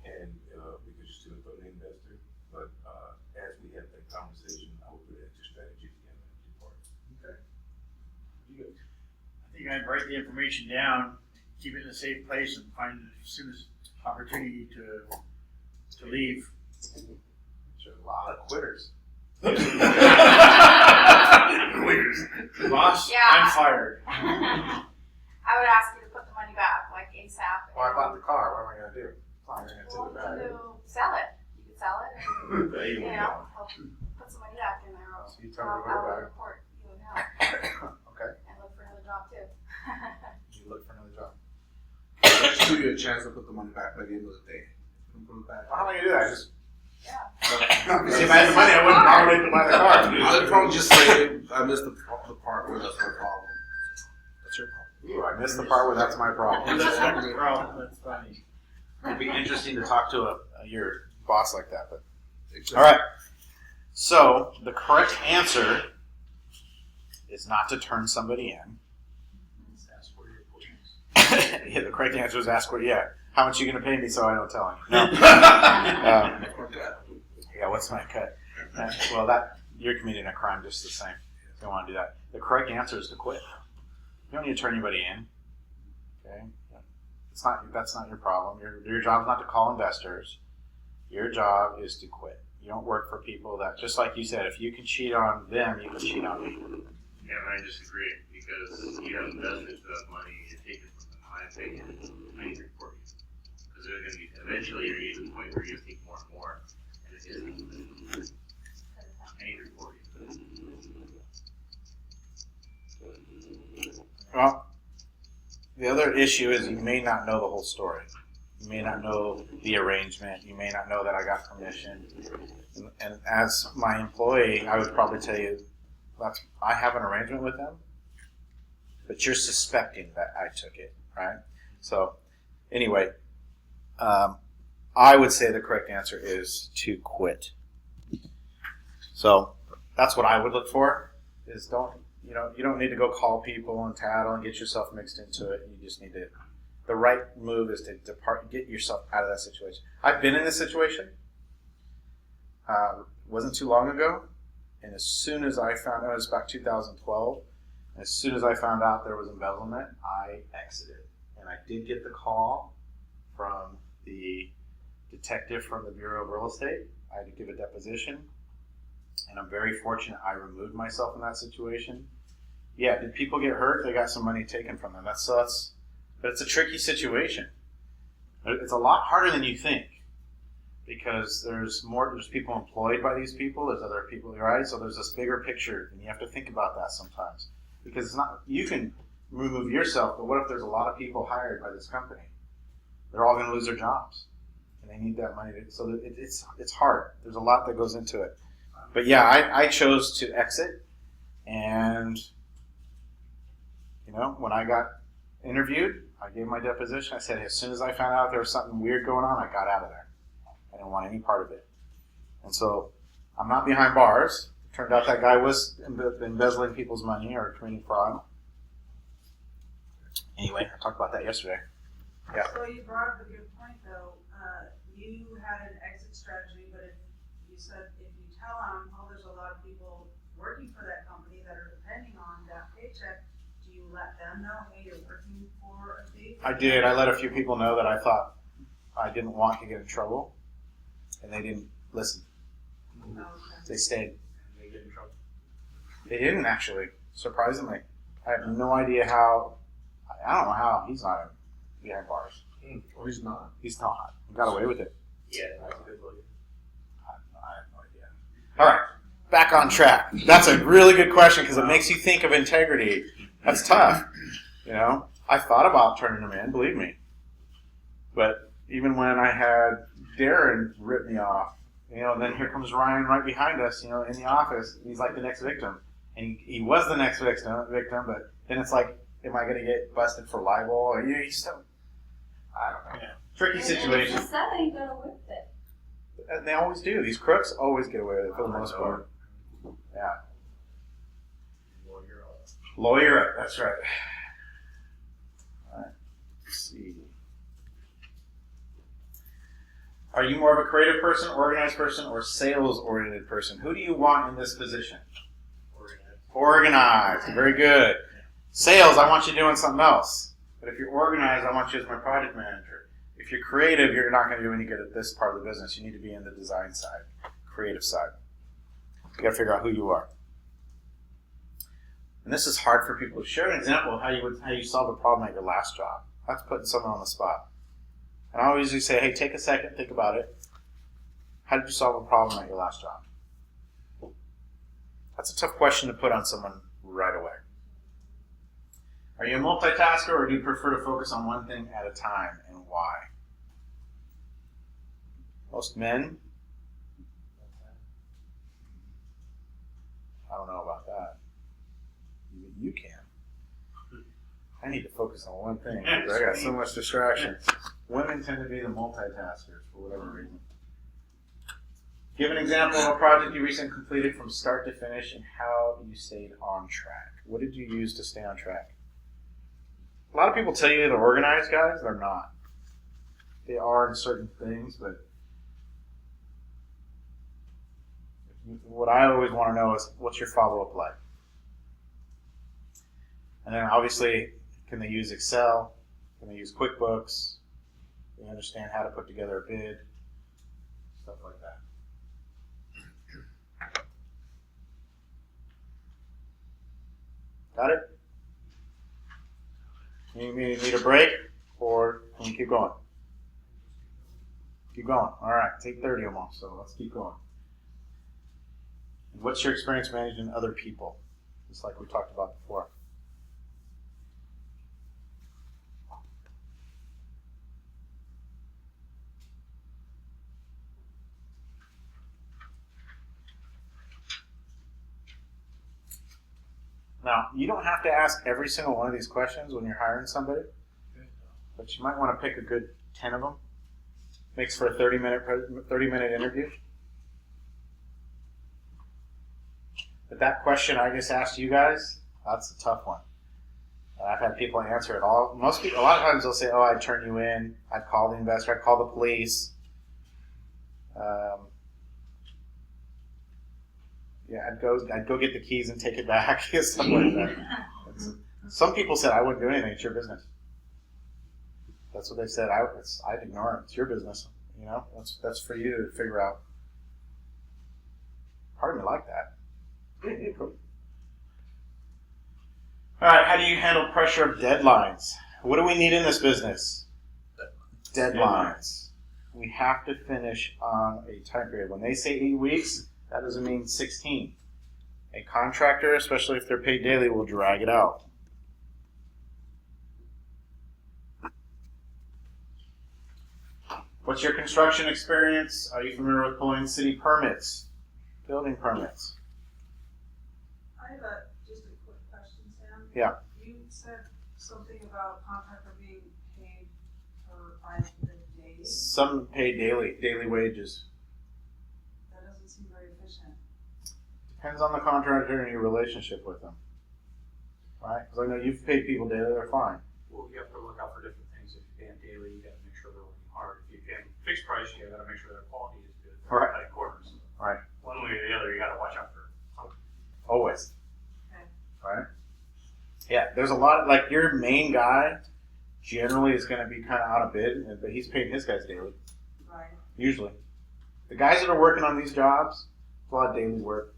And because you're stealing from the investor. But as we have that conversation, I would put an exit strategy together and depart. Okay. I think I'd write the information down, keep it in a safe place, and find as soon as opportunity to leave. There's a lot of quitters. Boss, Yeah. I'm fired. I would ask you to put the money back, like ASAP. Well, I bought the car. What am I going to do? I'm going to take it back. Sell it. You could sell it, and, There you you go. know, help put some money back in there. So you tell me to I go would back. report you and help, Okay. and look for another job too. You look for another job. Let's give you a chance to put the money back by the end of the day. Put it back. Well, how am I going to do that? Just Yeah. see if I had the money, I wouldn't borrow it to buy the car. I'd probably just say I missed the part where that's my problem. That's your problem. Ooh, I missed the part where that's my problem. That's not the problem. That's funny. It'd be interesting to talk to your boss like that. But all right. So the correct answer is not to turn somebody in. Ask for your employees. Yeah, the correct answer is ask what. Yeah, how much are you going to pay me so I don't tell him? No. Yeah, what's my cut? Well, you're committing a crime just the same. You don't want to do that. The correct answer is to quit. You don't need to turn anybody in. Okay, that's not your problem. Your job is not to call investors. Your job is to quit. You don't work for people that, just like you said, if you can cheat on them, you can cheat on me. Yeah, but I disagree because you have investors who have money and you're taking from them. My opinion, I need to report you because they're going to be eventually you're going to get to the point where you're going to take more and more, and it isn't. I need to report you. Well, the other issue is you may not know the whole story. You may not know the arrangement. You may not know that I got permission. And as my employee, I would probably tell you, I have an arrangement with them, but you're suspecting that I took it, right? So anyway, I would say the correct answer is to quit. So that's what I would look for, is you don't need to go call people and tattle and get yourself mixed into it. You just need to, the right move is to depart, get yourself out of that situation. I've been in this situation. Wasn't too long ago. And as soon as I found out, it was about 2012, as soon as I found out there was embezzlement, I exited. And I did get the call from the detective from the Bureau of Real Estate. I had to give a deposition. And I'm very fortunate I removed myself in that situation. Yeah, did people get hurt? They got some money taken from them. But it's a tricky situation. It's a lot harder than you think, because there's people employed by these people. There's other people, right? So there's this bigger picture, and you have to think about that sometimes, because it's not, you can remove yourself, but what if there's a lot of people hired by this company? They're all going to lose their jobs, and they need that money. So it's hard. There's a lot that goes into it. But yeah, I chose to exit, and You know, when I got interviewed, I gave my deposition. I said, as soon as I found out there was something weird going on, I got out of there. I didn't want any part of it. And so I'm not behind bars. It turned out that guy was embezzling people's money or committing fraud. Anyway, I talked about that yesterday. Yeah. So you brought up a good point though. You had an exit strategy, but if you said, if you tell them, oh, there's a lot of people working for that company that are depending on that paycheck, do you let them know, hey, you're working for a thief? I did. I let a few people know that I thought I didn't want to get in trouble, and they didn't listen. Okay. They stayed. They get in trouble. They didn't actually, surprisingly. I have no idea how. I don't know how he's not behind bars. Well, he's not. He's not. He got away with it. Yeah, that's a good lawyer. I have no idea. All right, back on track. That's a really good question because it makes you think of integrity. That's tough. You know, I thought about turning him in, believe me. But even when I had Darren rip me off, you know, and then here comes Ryan right behind us, you know, in the office. He's like the next victim. And he was the next victim, but then it's like, am I going to get busted for libel? Or you just don't, I don't know. Yeah. Tricky situation. And if the seller, you gotta whip it. And they always do. These crooks always get away with it for the most part. Yeah. Lawyer up, that's right. All right. Let's see. Are you more of a creative person, organized person, or sales-oriented person? Who do you want in this position? Organized. Very good. Sales, I want you doing something else. But if you're organized, I want you as my project manager. If you're creative, you're not going to do any good at this part of the business. You need to be in the design side, creative side. You got to figure out who you are. And this is hard for people. Share an example of how you solve a problem at your last job. That's putting someone on the spot. And I always usually say, hey, take a second, think about it. How did you solve a problem at your last job? That's a tough question to put on someone right away. Are you a multitasker, or do you prefer to focus on one thing at a time, and why? Most men, I don't know about that. You can. I need to focus on one thing because I got so much distraction. Women tend to be the multitaskers for whatever reason. Give an example of a project you recently completed from start to finish and how you stayed on track. What did you use to stay on track? A lot of people tell you they're organized, guys. They're not. They are in certain things, but what I always want to know is, what's your follow-up like? And then obviously, can they use Excel? Can they use QuickBooks? They understand how to put together a bid? Stuff like that. Got it? You need a break, or can you keep going? Keep going. All right, take 30 almost, so let's keep going. What's your experience managing other people? Just like we talked about before. Now, you don't have to ask every single one of these questions when you're hiring somebody, but you might want to pick a good 10 of them. Makes for a 30-minute interview. But that question I just asked you guys, that's a tough one. I've had people answer it all. Most people, a lot of times they'll say, "Oh, I'd turn you in. I'd call the investor. I'd call the police." Yeah, I'd go get the keys and take it back. Stuff like that. Some people said, "I wouldn't do anything. It's your business." That's what they said. I'd ignore it. It's your business. You know, that's for you to figure out. Part of me like that. Cool. All right, how do you handle pressure of deadlines? What do we need in this business? Deadlines. We have to finish on a time period. When they say 8 weeks, that doesn't mean 16. A contractor, especially if they're paid daily, will drag it out. What's your construction experience? Are you familiar with pulling city permits, building permits? I have just a quick question, Sam. Yeah. You you said something about contractor being paid by the day? Some pay daily wages. That doesn't seem very efficient. Depends on the contractor and your relationship with them. Right? Because I know you've paid people daily, they're fine. Well, you have to look out for different things. If you pay them daily, you gotta make sure they're working hard. If you pay them fixed price, you gotta make sure their quality is good. They're Right. cutting corners. Right. One way or the other, you gotta watch out for something. Always. Okay. Right? Yeah, there's a lot, like your main guy generally is going to be kind of out of bid, but he's paying his guys daily, Right. usually. The guys that are working on these jobs, it's a lot of daily work.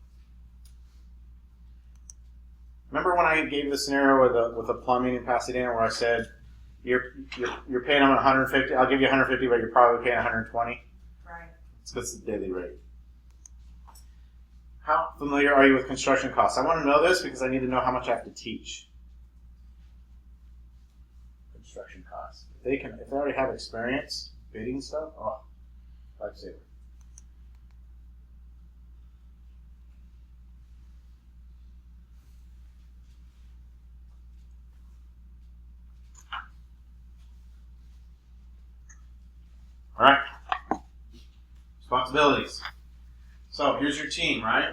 Remember when I gave the scenario with the plumbing in Pasadena where I said, you're paying them 150, I'll give you 150, but you're probably paying 120? Right. It's because it's the daily rate. How familiar are you with construction costs? I want to know this because I need to know how much I have to teach. Construction costs. If they already have experience bidding stuff, oh, lifesaver. All right. Responsibilities. So here's your team, right?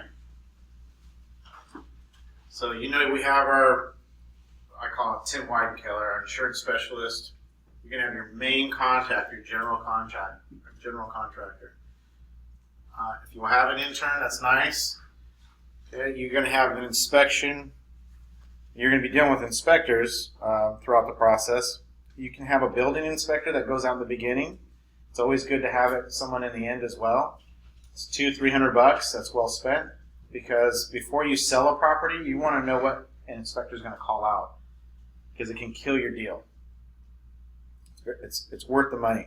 So you know we have our, I call it Tim Weidenkeller, our insurance specialist. You're gonna have your main contact, your general contractor. If you have an intern, that's nice. Okay, you're gonna have an inspection. You're gonna be dealing with inspectors throughout the process. You can have a building inspector that goes out in the beginning. It's always good to have someone in the end as well. It's $200-300. That's well spent because before you sell a property, you want to know what an inspector is going to call out because it can kill your deal. It's worth the money.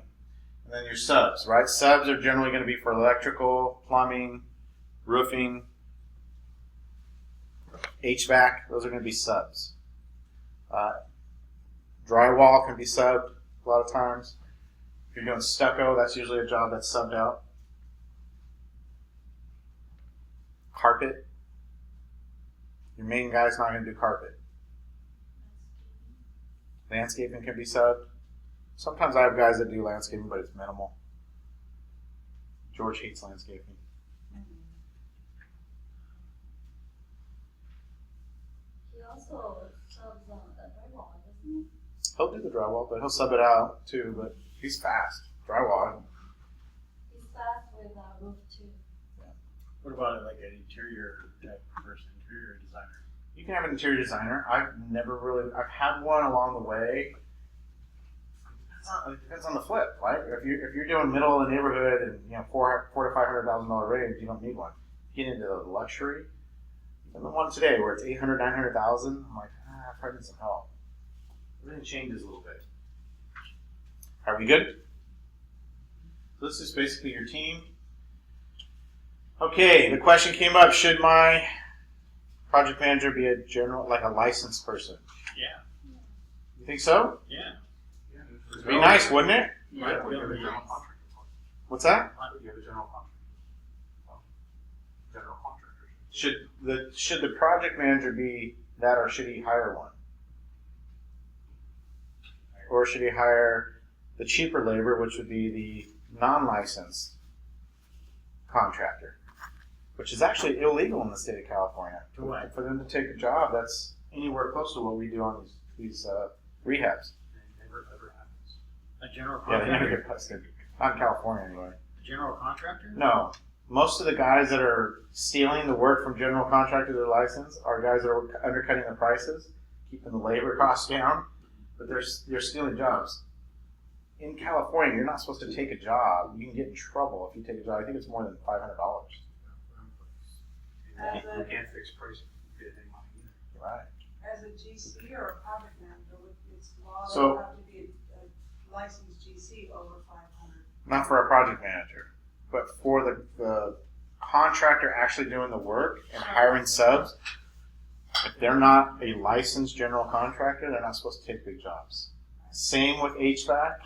And then your subs, right? Subs are generally going to be for electrical, plumbing, roofing, HVAC. Those are going to be subs. Drywall can be subbed a lot of times. If you're doing stucco, that's usually a job that's subbed out. Carpet. Your main guy's not going to do carpet. Landscaping can be subbed. Sometimes I have guys that do landscaping, but it's minimal. George hates landscaping. He also subs on the drywall, doesn't he? He'll do the drywall, but he'll sub it out too. But he's fast. Drywall. He's fast with roof too. What about like an interior type person, interior designer? You can have an interior designer. I've had one along the way. It depends on the flip, right? If you're doing middle of the neighborhood and $400,000 to $500,000 range, you don't need one. Get into the luxury. And the one today where it's $800,000, $900,000, I'm like, I probably need some help. Everything changes a little bit. Are we good? So this is basically your team. Okay, the question came up: should my project manager be a licensed person? Yeah. You think so? Yeah. It'd be nice, wouldn't it? Yeah. What's that? You have a general contractor. General contractor. Should the project manager be that, or should he hire one? Or should he hire the cheaper labor, which would be the non-licensed contractor, which is actually illegal in the state of California. Right. For them to take a job that's anywhere close to what we do on these rehabs. Never ever happens. A general Yeah, they never contractor? get busted. Not in California, anyway. A general contractor? No. Most of the guys that are stealing the work from general contractors that are licensed are guys that are undercutting the prices, keeping the labor costs down, but they're stealing jobs. In California, you're not supposed to take a job. You can get in trouble if you take a job. I think it's more than $500. You can't fix price if you get any money either. Right. As a GC or a project manager, it's law that So- you have to be a licensed GC over 500. Not for a project manager, but for the contractor actually doing the work and hiring subs. If they're not a licensed general contractor, they're not supposed to take big jobs. Same with HVAC.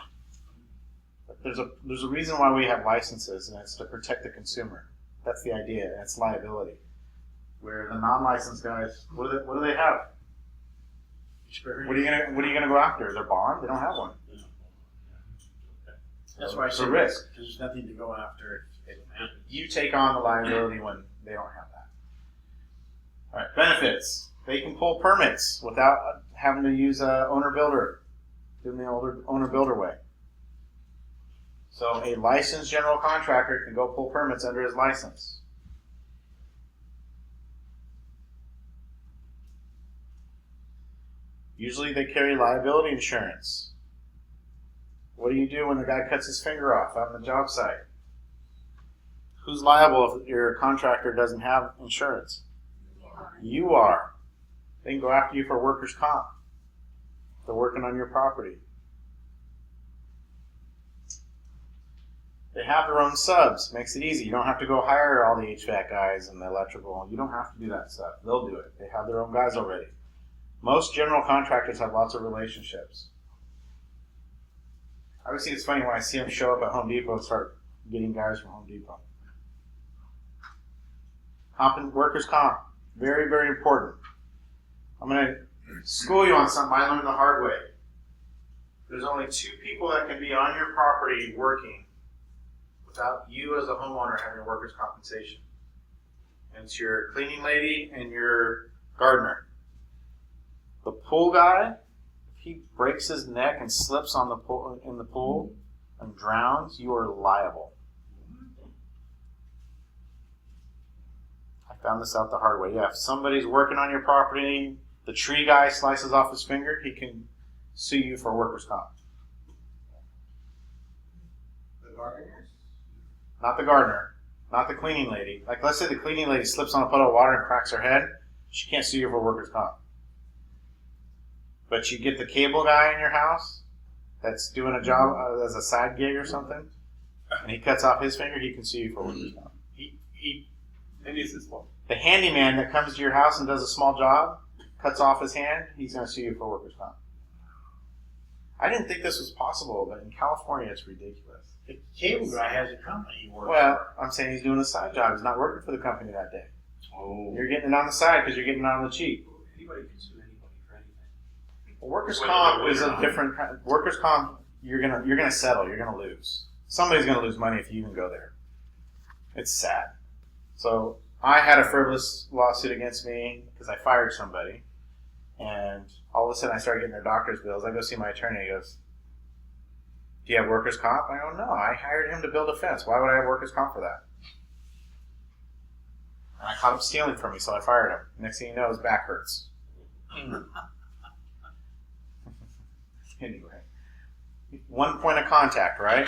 There's a reason why we have licenses, and it's to protect the consumer. That's the idea, and it's liability. Where the non-licensed guys, what do they have? experience. What are you gonna go after? Their bond? They don't have one. That's why I It's a said risk. there's nothing to go after if they don't have it. You take on the liability when they don't have that. All right, benefits. They can pull permits without having to use a owner-builder, doing the owner-builder way. So a licensed general contractor can go pull permits under his license. Usually they carry liability insurance. What do you do when the guy cuts his finger off on the job site? Who's liable if your contractor doesn't have insurance? You are. They can go after you for workers' comp. They're working on your property. They have their own subs. Makes it easy. You don't have to go hire all the HVAC guys and the electrical. You don't have to do that stuff. They'll do it. They have their own guys already. Most general contractors have lots of relationships. I always think it's funny when I see them show up at Home Depot and start getting guys from Home Depot. Workers' comp. Very, very important. I'm going to school you on something I learned the hard way. There's only 2 people that can be on your property working without you as a homeowner having workers' compensation. And it's your cleaning lady and your gardener. The pool guy, if he breaks his neck and slips on the pool, in the pool and drowns, you are liable. I found this out the hard way. Yeah, if somebody's working on your property, the tree guy slices off his finger, he can sue you for workers' comp. The gardeners? Not the gardener, not the cleaning lady. Like, let's say the cleaning lady slips on a puddle of water and cracks her head, she can't sue you for workers' comp. But you get the cable guy in your house that's doing a job as a side gig or something, and he cuts off his finger, he can sue you for workers' comp. The handyman that comes to your house and does a small job, cuts off his hand, he's going to sue you for workers' comp. I didn't think this was possible, but in California it's ridiculous. The cable guy has a company he works Well, I'm saying he's doing a side job. He's not working for the company that day. Oh. You're getting it on the side because you're getting it on the cheap. Anybody can sue anybody for anything. Well, workers' comp is a different kind. Workers' comp, you're gonna settle. You're gonna lose. Somebody's gonna lose money if you even go there. It's sad. So I had a frivolous lawsuit against me because I fired somebody, and all of a sudden I started getting their doctor's bills. I go see my attorney. He goes, "Do you have workers' comp?" I go, "No, I hired him to build a fence. Why would I have workers' comp for that?" And I caught him stealing from me, so I fired him. Next thing you know, his back hurts. Anyway, one point of contact, right?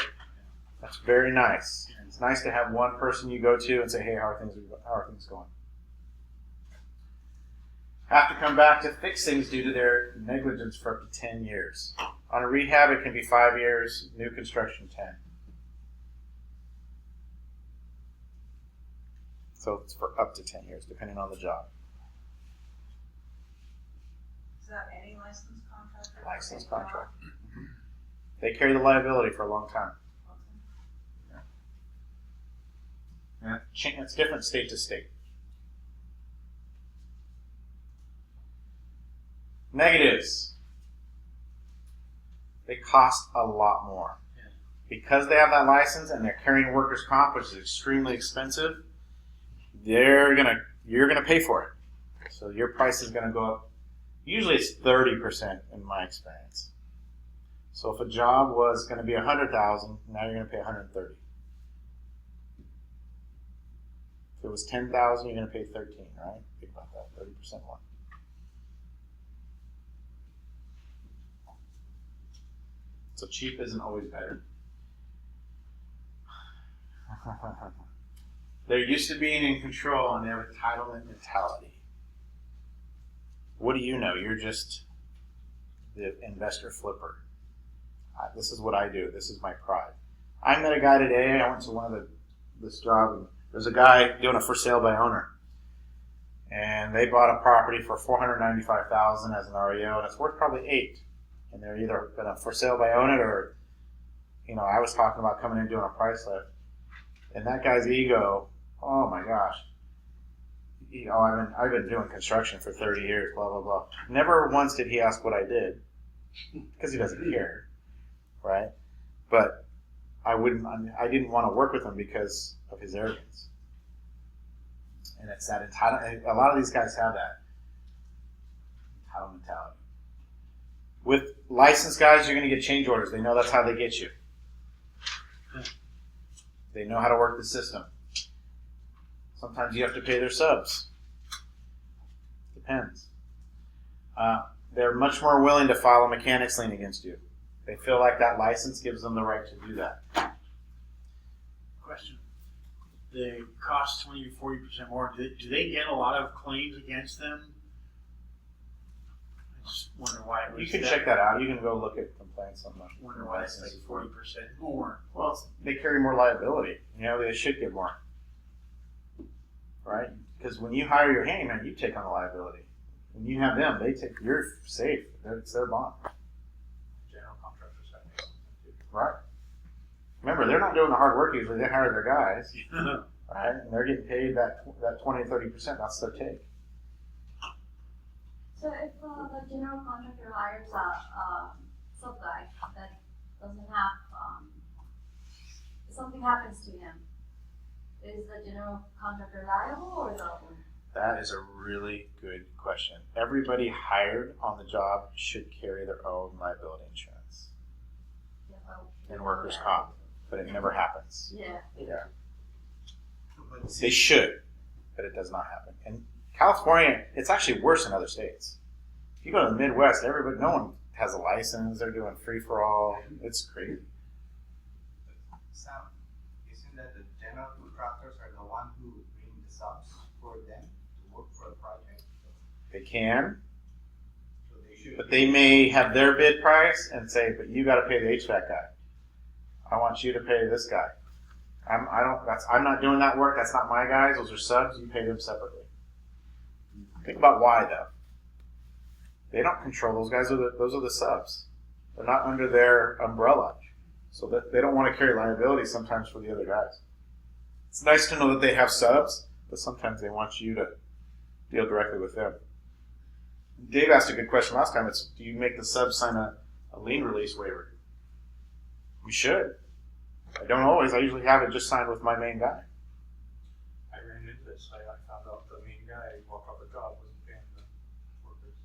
That's very nice. It's nice to have one person you go to and say, "Hey, how are things going?" Have to come back to fix things due to their negligence for up to 10 years. On a rehab, it can be 5 years. New construction, 10. So it's for up to 10 years, depending on the job. Is that any licensed contractor? Licensed contract. They carry the liability for a long time. Yeah. It's different state to state. Negatives. They cost a lot more. Because they have that license and they're carrying workers' comp, which is extremely expensive, you're gonna pay for it. So your price is gonna go up. Usually it's 30% in my experience. So if a job was gonna be $100,000, now you're gonna pay $130,000. If it was $10,000, you're gonna pay $13,000, right? Think about that, 30% more. So cheap isn't always better. They're used to being in control and they have entitlement mentality. What do you know? You're just the investor flipper. This is what I do. This is my pride. I met a guy today. I went to this job, and there's a guy doing a for sale by owner. And they bought a property for $495,000 as an REO, and it's worth probably $8,000. And they're either going to for sale by own it, or, I was talking about coming in and doing a price lift. And that guy's ego, oh my gosh. I've been doing construction for 30 years, blah, blah, blah. Never once did he ask what I did, because he doesn't care, right? But I didn't want to work with him because of his arrogance. And it's that entitlement. A lot of these guys have that entitled mentality. With licensed guys, you're going to get change orders. They know that's how they get you. They know how to work the system. Sometimes you have to pay their subs. Depends. They're much more willing to file a mechanics lien against you. They feel like that license gives them the right to do that. Question. They cost 20 to 40% more. Do they get a lot of claims against them? I just wonder why it was. You can check that out. You can go look at complaints on the Wonder why it's like 40% more. Well, they carry more liability. They should get more. Right? Because when you hire your handyman, you take on the liability. When you have them, you're safe. It's their bond. General contractors have to do. Right? Remember, they're not doing the hard work usually. They hire their guys. Right? And they're getting paid that 20 to 30%. That's their take. So if the general contractor hires a sub guy that doesn't have, something happens to him, is the general contractor liable or the owner? That is a really good question. Everybody hired on the job should carry their own liability insurance and workers' comp, but it never happens. Yeah. Yeah. But They should, but it does not happen. And California, it's actually worse in other states. If you go to the Midwest, no one has a license. They're doing free for all. It's crazy. Sam, isn't that the general contractors are the one who bring the subs for them to work for the project? They can, So they should. but they may have their bid price and say, "But you got to pay the HVAC guy. I want you to pay this guy. I'm not doing that work. That's not my guys. Those are subs. You pay them separately." Think about why though. They don't control those guys. Those are the subs. They're not under their umbrella, so that they don't want to carry liability sometimes for the other guys. It's nice to know that they have subs, but sometimes they want you to deal directly with them. Dave asked a good question last time. It's, do you make the subs sign a lien release waiver? We should. I don't always. I usually have it just signed with my main guy. I ran into this. I found out the main guy walked off the job wasn't paying the workers.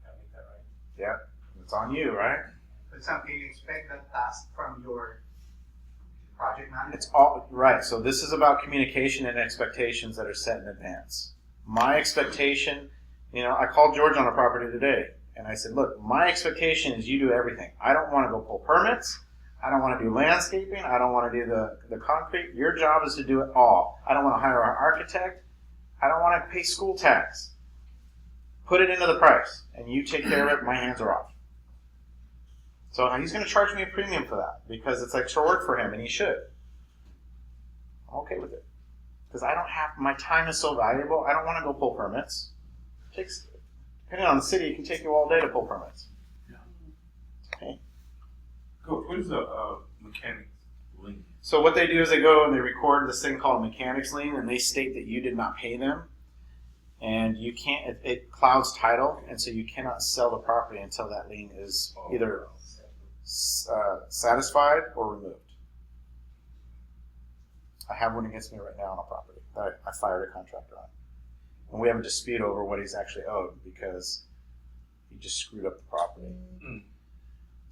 Gotta make that right. Yeah, it's on you, right? But Sam, can you expect that task from your project manager? It's all right. So this is about communication and expectations that are set in advance. My expectation, I called George on a property today, and I said, "Look, my expectation is you do everything. I don't want to go pull permits. I don't want to do landscaping. I don't want to do the concrete. Your job is to do it all. I don't want to hire an architect. I don't want to pay school tax. Put it into the price, and you take care of it. My hands are off." So he's going to charge me a premium for that because it's extra work for him, and he should. I'm okay with it because I don't have my time is so valuable. I don't want to go pull permits. It takes, depending on the city, it can take you all day to pull permits. Okay. Coach, what is a mechanics lien? So what they do is they go and they record this thing called a mechanics lien, and they state that you did not pay them, and you can't. It clouds title, and so you cannot sell the property until that lien is either satisfied or removed. I have one against me right now on a property that I fired a contractor on, and we have a dispute over what he's actually owed because he just screwed up the property.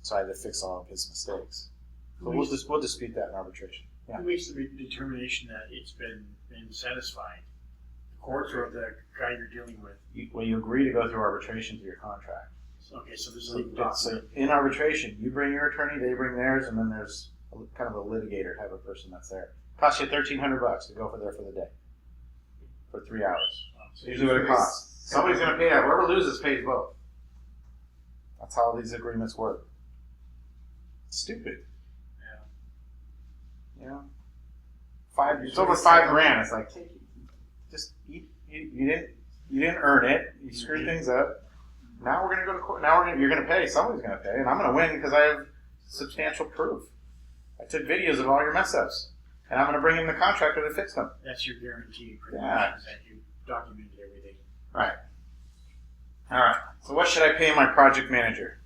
So I had to fix all of his mistakes. So we'll dispute that in arbitration. Yeah. Who makes the determination that it's been satisfied? The courts or the guy you're dealing with? You agree to go through arbitration through your contract. Okay, so this is So in arbitration, you bring your attorney, they bring theirs, and then there's kind of a litigator type of person that's there. Costs you $1,300 to go for the day for 3 hours. So usually what it costs. Somebody's going to pay that. Whoever loses pays both. That's how these agreements work. Stupid. Yeah. It's over $5,000. It's like, you didn't earn it. You screwed things up. Now we're gonna go to court. You're gonna pay. Somebody's gonna pay, and I'm gonna win because I have substantial proof. I took videos of all your mess ups. and I'm going to bring in the contractor to fix them. That's your guarantee, pretty Yeah. much, is that you documented everything. Right. All right. So what should I pay my project manager?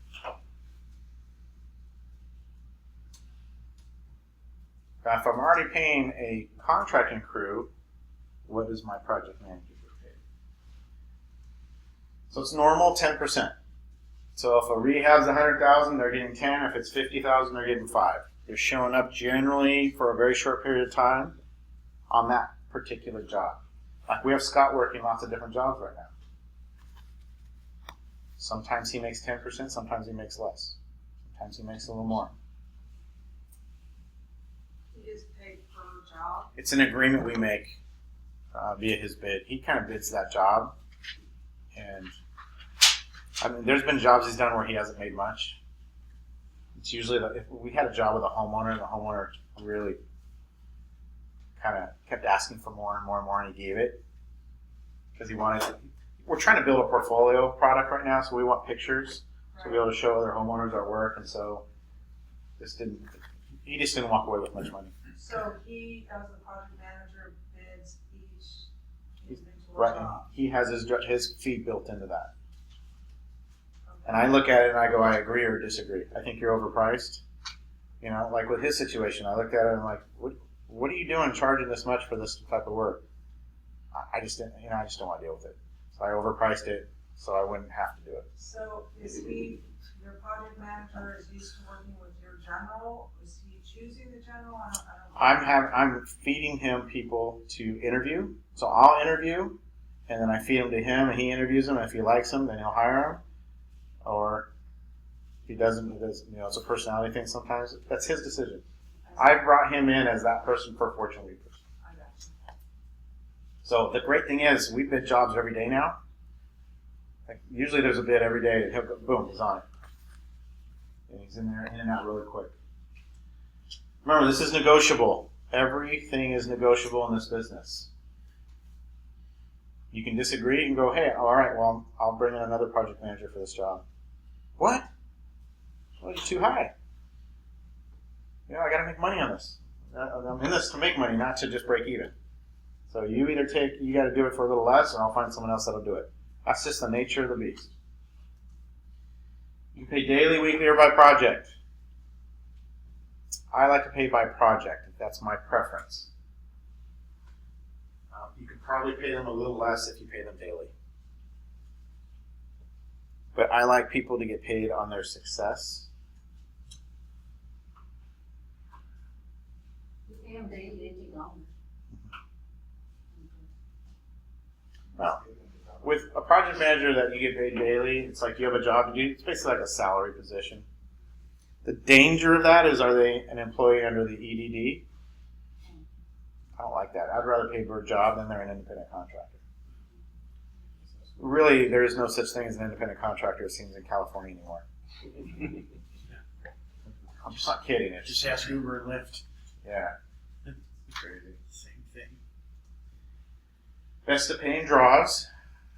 Now, if I'm already paying a contracting crew, what does my project manager get paid? So it's normal 10%. So if a rehab's 100,000, they're getting 10. If it's 50,000, they're getting 5. They're showing up generally for a very short period of time on that particular job. Like we have Scott working lots of different jobs right now. Sometimes he makes 10%, sometimes he makes less. Sometimes he makes a little more. He is paid per job. It's an agreement we make via his bid. He kind of bids that job. And I mean, there's been jobs he's done where he hasn't made much. It's usually, if we had a job with a homeowner, and the homeowner really kind of kept asking for more and more and more, and he gave it. Because he wanted to. We're trying to build a portfolio product right now, so we want pictures to be able to show other homeowners our work, and so he just didn't walk away with much money. So he, as the project manager, bids each individual Right, and job. he has his fee built into that. And I look at it and I go, I agree or disagree. I think you're overpriced. You know, like with his situation, I looked at it and I'm like, what are you doing charging this much for this type of work? I just didn't, I just don't want to deal with it. So I overpriced it so I wouldn't have to do it. So is he, your project manager is used to working with your general? Is he choosing the general? I don't I'm feeding him people to interview. So I'll interview and then I feed them to him and he interviews them. And if he likes them, then he'll hire them. Or if he doesn't, it's a personality thing sometimes. That's his decision. I brought him in as that person for Fortune Weavers. I got you. So the great thing is we bid jobs every day now. Like usually there's a bid every day. He'll go, boom, he's on it. And he's in there, in and out really quick. Remember, this is negotiable. Everything is negotiable in this business. You can disagree and go, hey, all right, well, I'll bring in another project manager for this job. What? Well, you're too high. I got to make money on this. I'm in this to make money, not to just break even. So you either you got to do it for a little less, or I'll find someone else that'll do it. That's just the nature of the beast. You can pay daily, weekly, or by project. I like to pay by project. That's my preference. You could probably pay them a little less if you pay them daily. But I like people to get paid on their success. You pay them daily, they take longer. Well, with a project manager that you get paid daily, it's like you have a job to do. It's basically like a salary position. The danger of that is, are they an employee under the EDD? I don't like that. I'd rather pay per job than they're an independent contractor. Really, there is no such thing as an independent contractor, it seems, in California anymore. I'm just not kidding. It's Just ask Uber and Lyft. yeah, crazy. Same thing. Best to pay in draws,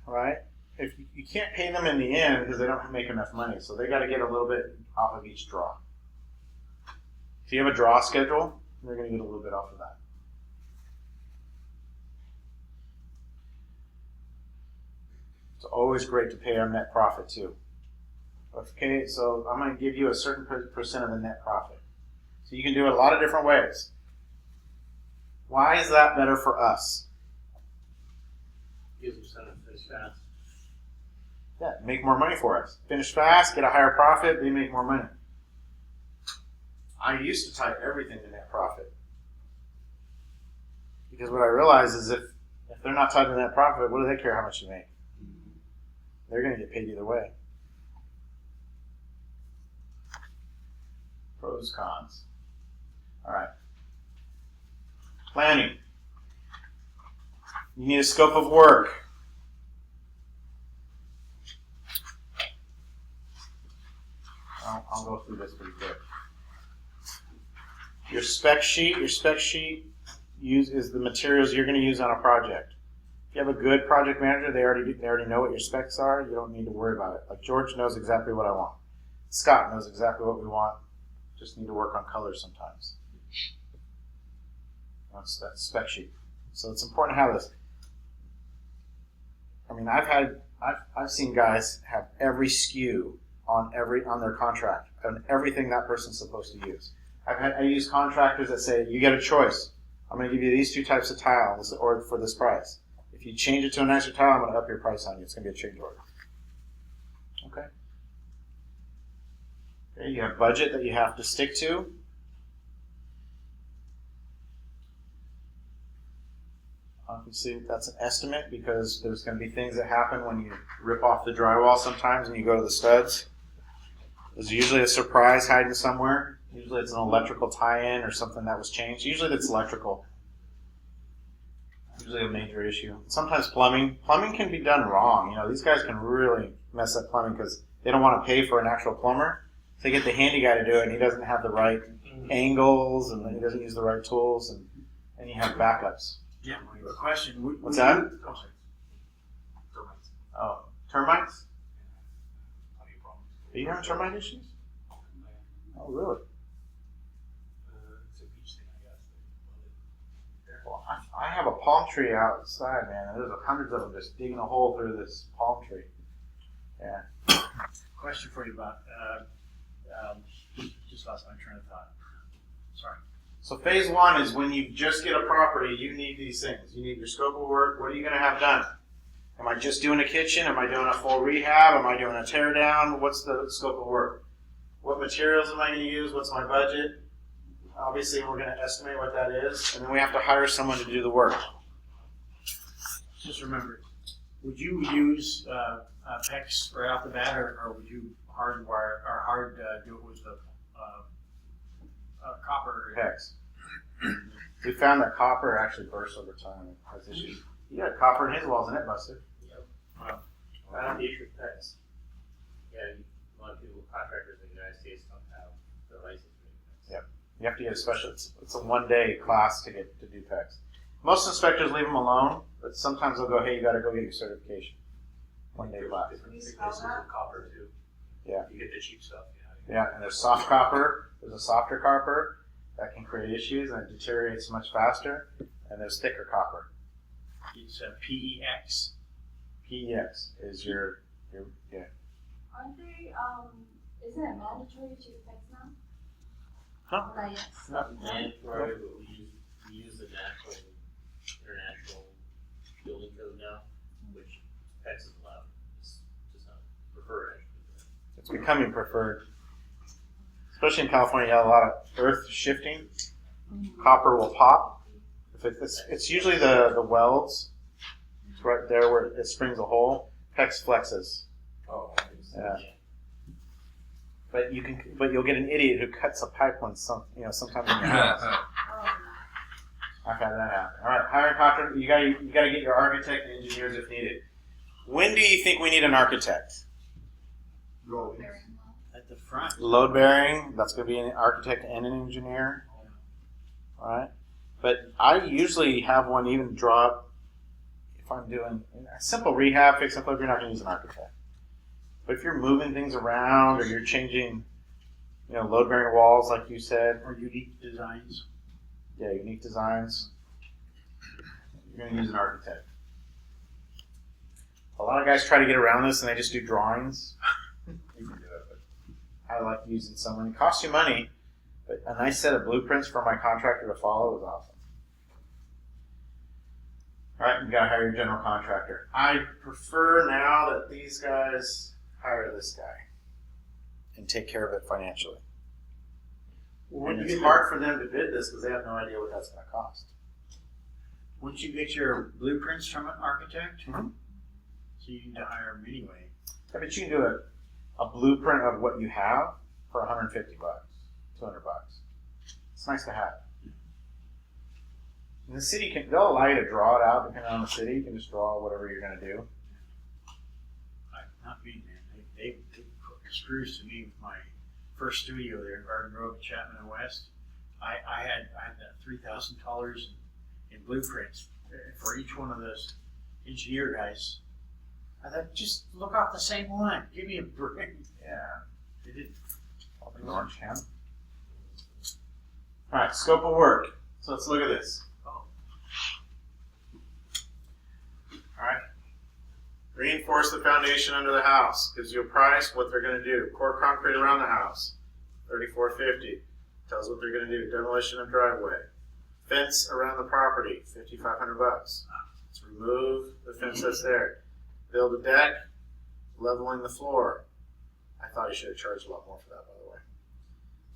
right? If you can't pay them in the end because they don't make enough money, so they got to get a little bit off of each draw. If you have a draw schedule, they're going to get a little bit off of that. It's always great to pay on net profit too. Okay, so I'm going to give you a certain percent of the net profit. So you can do it a lot of different ways. Why is that better for us? Gives them something to finish fast. Yeah, make more money for us. Finish fast, get a higher profit, they make more money. I used to tie everything to net profit. Because what I realize is if they're not tied to net profit, what do they care how much you make? They're going to get paid either way. Pros, cons. All right. Planning. You need a scope of work. I'll go through this pretty quick. Your spec sheet is the materials you're going to use on a project. If you have a good project manager, they already know what your specs are. You don't need to worry about it. Like George knows exactly what I want. Scott knows exactly what we want. Just need to work on colors sometimes. That's that spec sheet. So it's important to have this. I mean, I've seen guys have every SKU on their contract and everything that person's supposed to use. I use contractors that say, you get a choice. I'm going to give you these 2 types of tiles or for this price. If you change it to a nicer tile, I'm going to up your price on you. It's going to be a change order. Okay. Okay, you have budget that you have to stick to. Obviously, that's an estimate because there's going to be things that happen when you rip off the drywall sometimes and you go to the studs. There's usually a surprise hiding somewhere. Usually it's an electrical tie-in or something that was changed. Usually it's electrical. Usually a major issue. Sometimes plumbing. Plumbing can be done wrong. You know, these guys can really mess up plumbing because they don't want to pay for an actual plumber. So they get the handy guy to do it and he doesn't have the right angles and he doesn't use the right tools and you have backups. Yeah, a question. What's that? Oh, sorry. Termites. Oh, termites? Plenty of problems. Are you having termite issues? Oh, really? It's a beach thing, I guess. Well, I have a palm tree outside, man, and there's hundreds of them just digging a hole through this palm tree. Yeah. Question for you about, just lost my train of thought. Sorry. So phase 1 is when you just get a property, you need these things. You need your scope of work. What are you going to have done? Am I just doing a kitchen? Am I doing a full rehab? Am I doing a tear down? What's the scope of work? What materials am I going to use? What's my budget? Obviously, we're going to estimate what that is, and then we have to hire someone to do the work. Just remember, would you use PEX right off the bat, or would you hardwire or do it with the copper? PEX. We found that copper actually bursts over time and has issues. You got copper in his walls, isn't it, Buster? I don't need your PEX. Yeah, a lot of people, contractors in the United States don't have the license for PEX. Yep. You have to get a special. It's a 1-day class to do PEX. Most inspectors leave them alone, but sometimes they'll go, "Hey, you got to go get your certification." 1-day class. Can you spell that? Copper too. Yeah. You get the cheap stuff. Yeah, and there's soft copper. There's a softer copper that can create issues and it deteriorates much faster. And there's thicker copper. It's PEX. PEX is your yeah. Aren't they, isn't it mandatory to fix now? No. Not yet. Not mandatory, but we use the international building code now, which PEX is allowed. It's just not preferred, actually. It's becoming preferred. Especially in California, you have a lot of earth shifting. Copper will pop. If it's usually the welds. It's right there where it springs a hole. PEX flexes. Oh, Yeah. But you'll get an idiot who cuts a pipe when sometimes in your house. I've had that happen. All right, hiring contractor. You got to get your architect and engineers if needed. When do you think we need an architect? Drawings. At the front. Load bearing. That's going to be an architect and an engineer. All right. But I usually have one even draw up if I'm doing a simple rehab, fix and flip. You're not going to use an architect. But if you're moving things around or you're changing, load bearing walls like you said, Or unique designs. yeah, unique designs, you're going to use an architect. A lot of guys try to get around this and they just do drawings. You can do it, but I like using someone. It costs you money, but a nice set of blueprints for my contractor to follow is awesome. All right, you got to hire your general contractor. I prefer now that these guys hire this guy and take care of it financially. And it's hard for them to bid this because they have no idea what that's going to cost. Once you get your blueprints from an architect, Mhm. so you need to hire them anyway. Yeah, but you can do a blueprint of what you have for $150, $200. It's nice to have. And the city they'll allow you to draw it out depending on the city. You can just draw whatever you're going to do. Not me, man. They put screws to me with my first studio there in Garden Grove at Chapman and West. I had that $3,000 in blueprints for each one of those engineer guys. I thought, just look off the same one. Give me a break. Yeah. They didn't. I'll be orange can. All right, scope of work. So let's look at this. Oh, Reinforce the foundation under the house. Gives you a price, what they're going to do. Pour concrete around the house, $34.50. Tells what they're going to do. Demolition of driveway. Fence around the property, $5,500. Let's remove the fence that's there. Build a deck, leveling the floor. I thought he should have charged a lot more for that, by the way.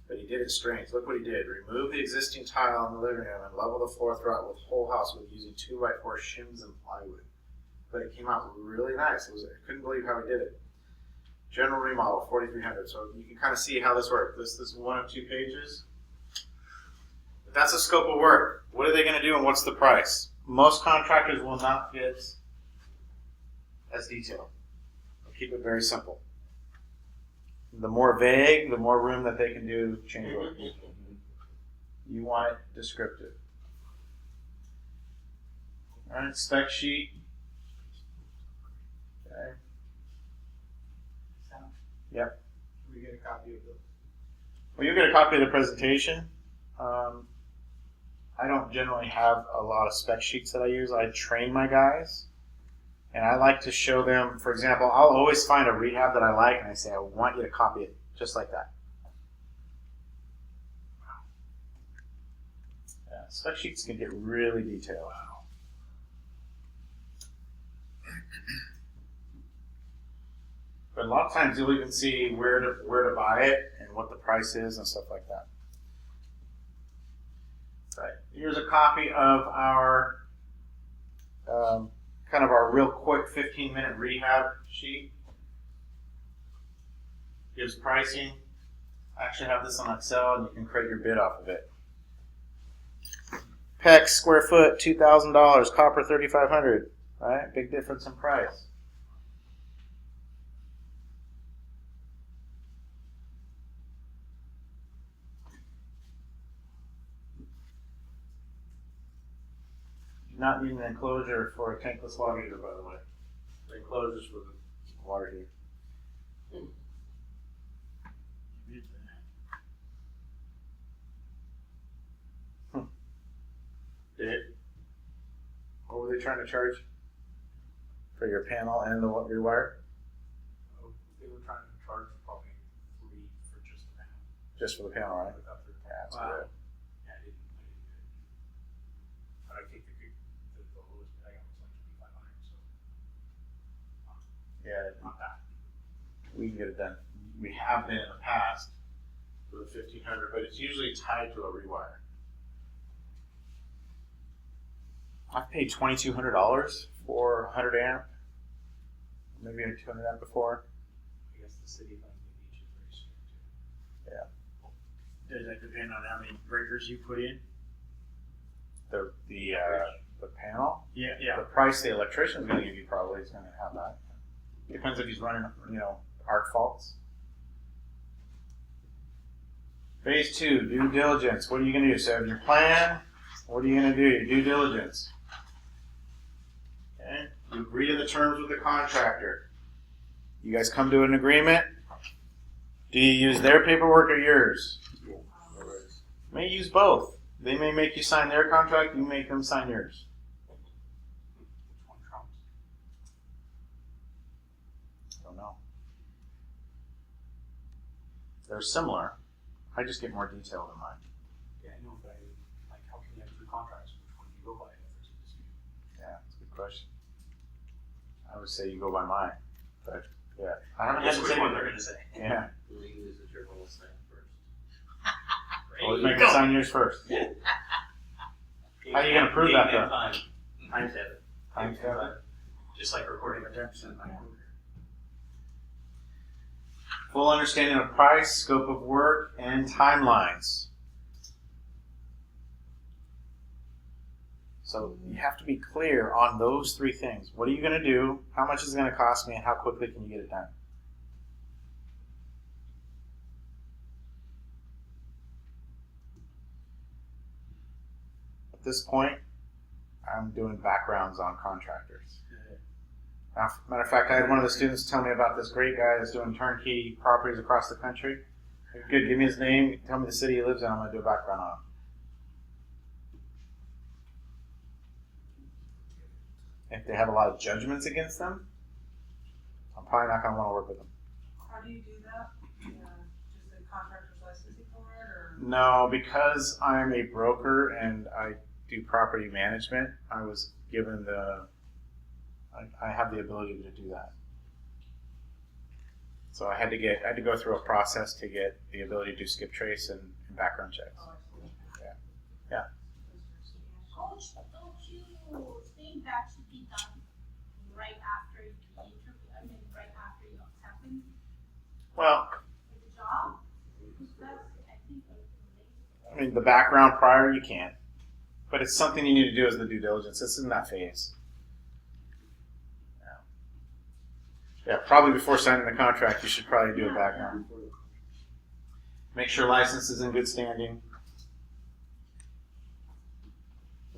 But he did it strange. Look what he did. Remove the existing tile in the living room and level the floor throughout with the whole house with using 2x4 shims and plywood. But it came out really nice. I couldn't believe how he did it. General remodel, $4,300. So you can kind of see how this works. This is one of 2 pages. But that's the scope of work. What are they going to do and what's the price? Most contractors will not get as detailed. They'll keep it very simple. The more vague, the more room that they can do change order. You want it descriptive. All right, spec sheet. Okay. Yep. We get a copy of the. Well, you'll get a copy of the presentation. I don't generally have a lot of spec sheets that I use. I train my guys, and I like to show them, for example, I'll always find a rehab that I like, and I say, I want you to copy it, just like that. Yeah, spec sheets can get really detailed. But a lot of times you'll even see where to buy it and what the price is and stuff like that. Right. Here's a copy of our kind of our real quick 15-minute rehab sheet. Gives pricing. I actually have this on Excel, and you can create your bid off of it. PEX square foot, $2,000. Copper, $3,500. Right, big difference in price. Not needing an enclosure for a tankless water heater, by the way. The enclosures for the water heater. Did? What were they trying to charge for your panel and your wire? They were trying to charge probably $3 for just the panel. Just for the panel, right? Without the Yeah, that's wow. good. Yeah, I didn't do it. But I think the lowest bid I got was like $2,500, so Yeah, not that. we can get it done. We have been in the past with $1,500, but it's usually tied to a rewire. I've paid $2,200 for 100 amp, maybe a 200 amp before. I guess the city of Huntington Beach is very strict too. Yeah. Does that depend on how many breakers you put in? The panel. Yeah, The price the electrician's going to give you probably is going to have that. Depends if he's running, arc faults. Phase 2, due diligence. What are you going to do? So, your plan. What are you going to do? Your due diligence. Okay. You agree to the terms with the contractor. You guys come to an agreement. Do you use their paperwork or yours? You may use both. They may make you sign their contract. You make them sign yours. Which one trumps? I don't know. They're similar. I just get more detail than mine. Yeah, I know, but how can you have 2 contracts? Which one do you go by if there's a dispute? Yeah, that's a good question. I would say you go by mine, but yeah, I haven't Guess had to which say one anything. they're gonna say. Yeah, Legally, is that you're going to sign first. always make them sign yours first. How are you gonna prove that, though? Times 7. Times 7. Just like recording a 10% my Full understanding of price, scope of work, and timelines. So you have to be clear on those 3 things. What are you going to do? How much is it going to cost me? And how quickly can you get it done? At this point, I'm doing backgrounds on contractors. Matter of fact, I had one of the students tell me about this great guy that's doing turnkey properties across the country. Good, give me his name, tell me the city he lives in, I'm going to do a background on him. If they have a lot of judgments against them, probably not gonna wanna work with them. How do you do that? Just a contractor's licensing for it, or? No, because I'm a broker and I do property management, I was given I have the ability to do that. So I had to go through a process to get the ability to do skip trace and background checks. Oh, I see. Yeah. Coach, don't you think that should be done right after the interview, right after you accept them Well, for the job? Because that's, I think, I mean, the background prior, you can't. But it's something you need to do as the due diligence. It's in that phase. Yeah, probably before signing the contract, you should probably do a background. Make sure license is in good standing.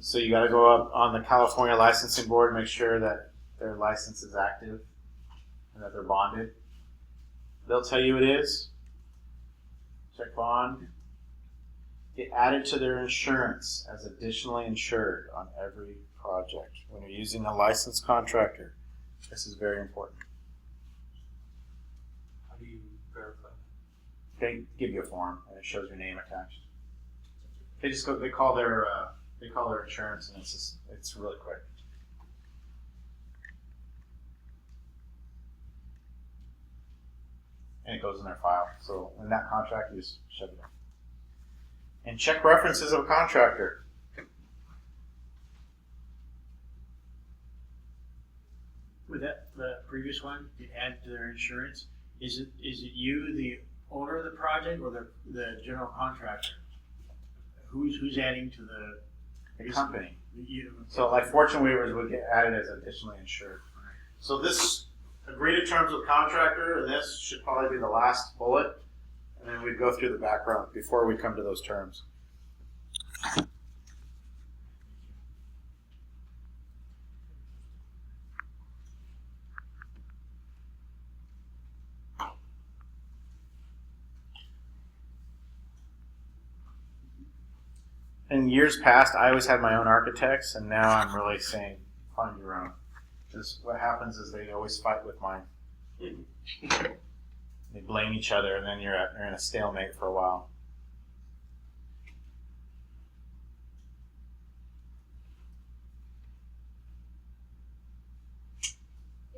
So you got to go up on the California licensing board, make sure that their license is active and that they're bonded. They'll tell you it is. Check bond. Get added to their insurance as additionally insured on every project. When you're using a licensed contractor, this is very important. How do you verify? They give you a form and it shows your name attached. They just go. They call their insurance and it's really quick. And it goes in their file. So in that contract, you just shove it in. And check references of a contractor. With the previous one, you add to their insurance, is it you, the owner of the project, or the general contractor? Who's adding to The company. You? So like Fortune Weavers would get added as additionally insured. So this agree to terms with contractor, and this should probably be the last bullet, and then we'd go through the background before we come to those terms. In years past, I always had my own architects, and now I'm really saying, find your own. Because what happens is they always fight with mine. They blame each other, and then you're in a stalemate for a while.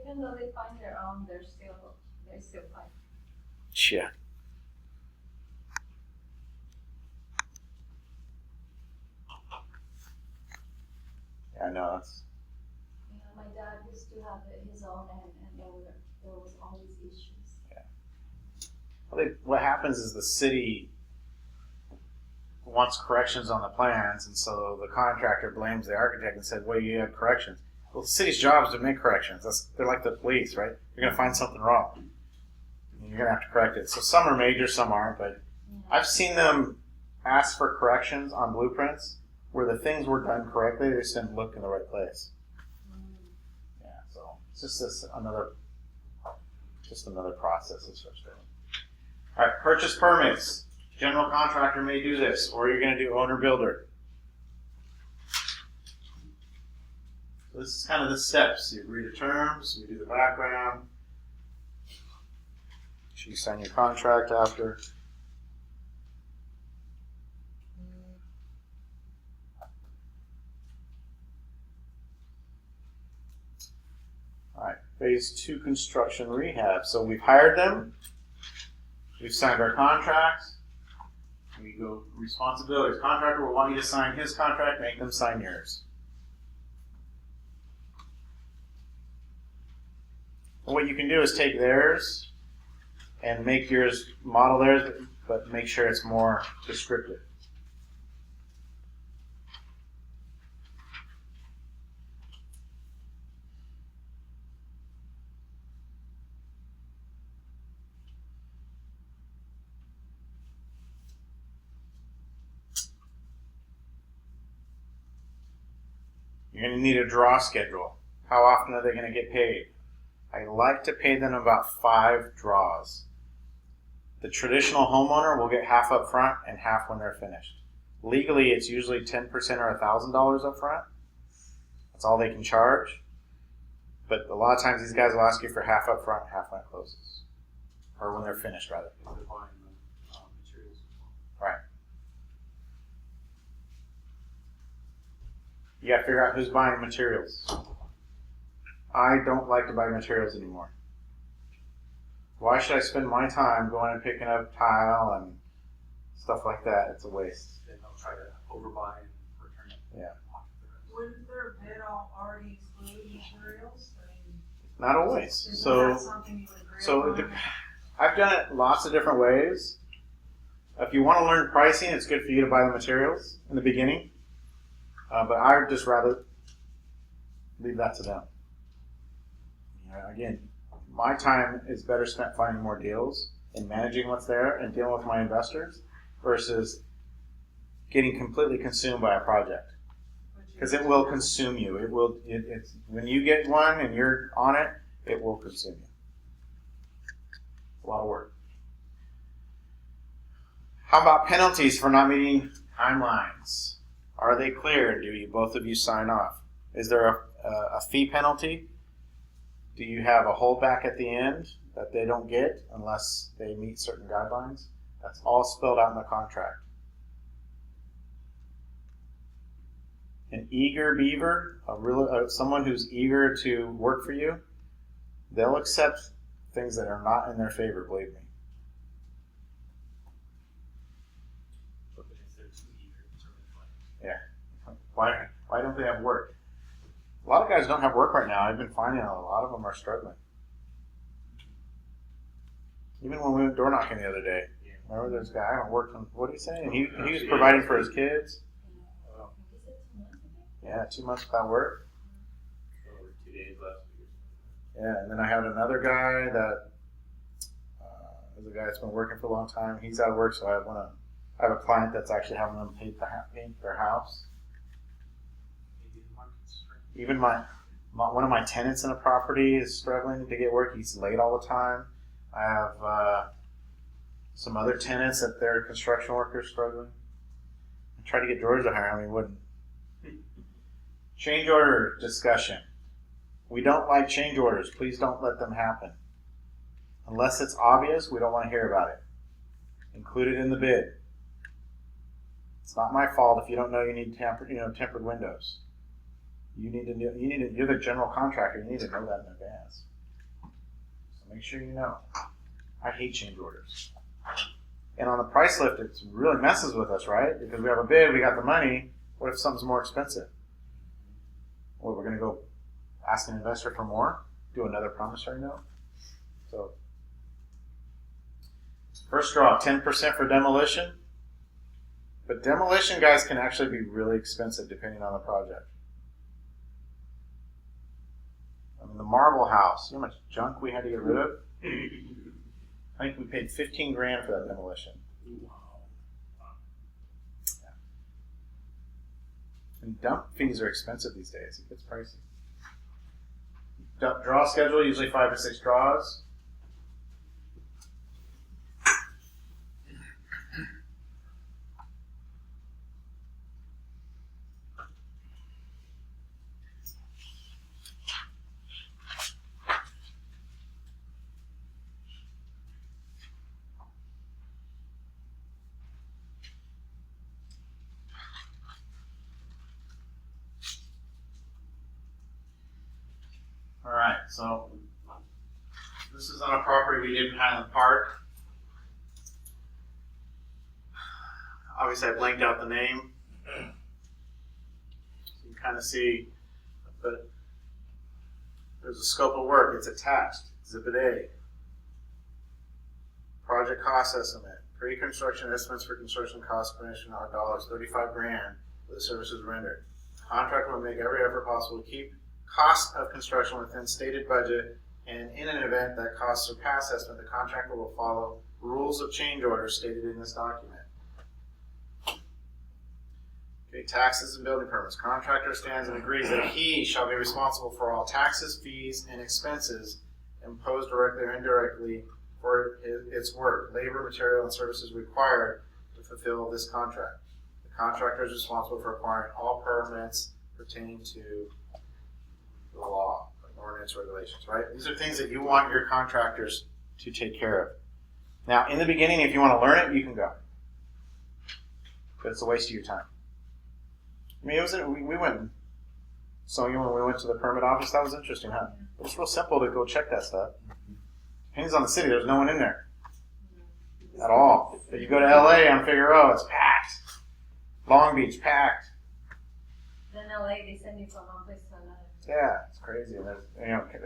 Even though they find their own, they're still fighting. Yeah. Yeah, I know that's. You know, my dad used to have his own, and there was always issues. Well, what happens is the city wants corrections on the plans, and so the contractor blames the architect and said, "Well, you have corrections." Well, the city's job is to make corrections. They're like the police, right? You're gonna find something wrong, and you're gonna have to correct it. So some are major, some aren't. But I've seen them ask for corrections on blueprints where the things were done correctly. They just didn't look in the right place. Yeah, so it's just another process. It's frustrating. All right, purchase permits. General contractor may do this, or you're going to do owner builder. So this is kind of the steps. You agree to terms, we do the background. You sign your contract after. All right, phase 2 construction rehab. So we've hired them. We've signed our contracts. We go responsibilities. Contractor will want you to sign his contract, make them sign yours. And what you can do is take theirs and make yours, model theirs, but make sure it's more descriptive. You're going to need a draw schedule. How often are they going to get paid? I like to pay them about 5 draws. The traditional homeowner will get half up front and half when they're finished. Legally, it's usually 10% or $1,000 up front. That's all they can charge. But a lot of times these guys will ask you for half up front, half when it closes. Or when they're finished, rather. If they're buying the materials. Right. You gotta figure out who's buying materials. I don't like to buy materials anymore. Why should I spend my time going and picking up tile and stuff like that? It's a waste. Then they'll try to overbuy and return it. Yeah. Wouldn't their bid already exclude materials? I mean, Not always. is So, that something you would agree so on? I've done it lots of different ways. If you want to learn pricing, it's good for you to buy the materials in the beginning. But I would just rather leave that to them. Again, my time is better spent finding more deals and managing what's there and dealing with my investors versus getting completely consumed by a project. Because it will consume you. It will. It's when you get one and you're on it, it will consume you. A lot of work. How about penalties for not meeting timelines? Are they clear? Do you both of you sign off? Is there a fee penalty? Do you have a holdback at the end that they don't get unless they meet certain guidelines? That's all spelled out in the contract. An eager beaver, someone who's eager to work for you, they'll accept things that are not in their favor, believe me. But if they're too eager, it's already like. Yeah. Why don't they have work? A lot of guys don't have work right now. I've been finding a lot of them are struggling. Even when we went door knocking the other day, remember this guy? I haven't worked on, what did he say? He was providing for his kids. Yeah, 2 months without work. Over 2 days last week. Yeah, and then I had another guy that is a guy that's been working for a long time. He's out of work, so I have a client that's actually having them paint their house. Maybe the market's strange. Even one of my tenants in a property is struggling to get work. He's late all the time. I have some other tenants that they're construction workers struggling. I tried to get George to hire him, he wouldn't. Change order discussion. We don't like change orders. Please don't let them happen. Unless it's obvious, we don't want to hear about it. Include it in the bid. It's not my fault if you don't know you need tempered windows. You're the general contractor. You need to know that in advance. So make sure you know. I hate change orders. And on the price lift, it really messes with us, right? Because we have a bid, we got the money. What if something's more expensive? Well, we're going to go ask an investor for more? Do another promissory note? So, first draw, 10% for demolition. But demolition, guys, can actually be really expensive depending on the project. I mean, the Marble House, you know how much junk we had to get rid of? I think we paid $15,000 for that demolition. Yeah. And dump fees are expensive these days. It gets pricey. Draw schedule, usually 5 to 6 draws. All right, so this is on a property we did in Highland Park. Obviously, I blanked out the name. So you can kind of see, but there's a scope of work. It's attached. Exhibit A. Project cost estimate. Pre-construction estimates for construction costs furnished in our dollars, $35,000 for the services rendered. Contractor will make every effort possible to keep cost of construction within stated budget, and in an event that costs surpass estimate, the contractor will follow rules of change order stated in this document. Okay, taxes and building permits. Contractor stands and agrees that he shall be responsible for all taxes, fees, and expenses imposed directly or indirectly for its work, labor, material, and services required to fulfill this contract. The contractor is responsible for acquiring all permits pertaining to the law, or permits, regulations, right? These are things that you want your contractors to take care of. Now, in the beginning, if you want to learn it, you can go. But it's a waste of your time. I mean, we went, so when we went to the permit office, that was interesting, huh? It's real simple to go check that stuff. Depends on the city, there's no one in there. At all. If you go to LA on Figueroa, it's packed. Long Beach, packed. Then LA, they send you from one place to another. Yeah, it's crazy. And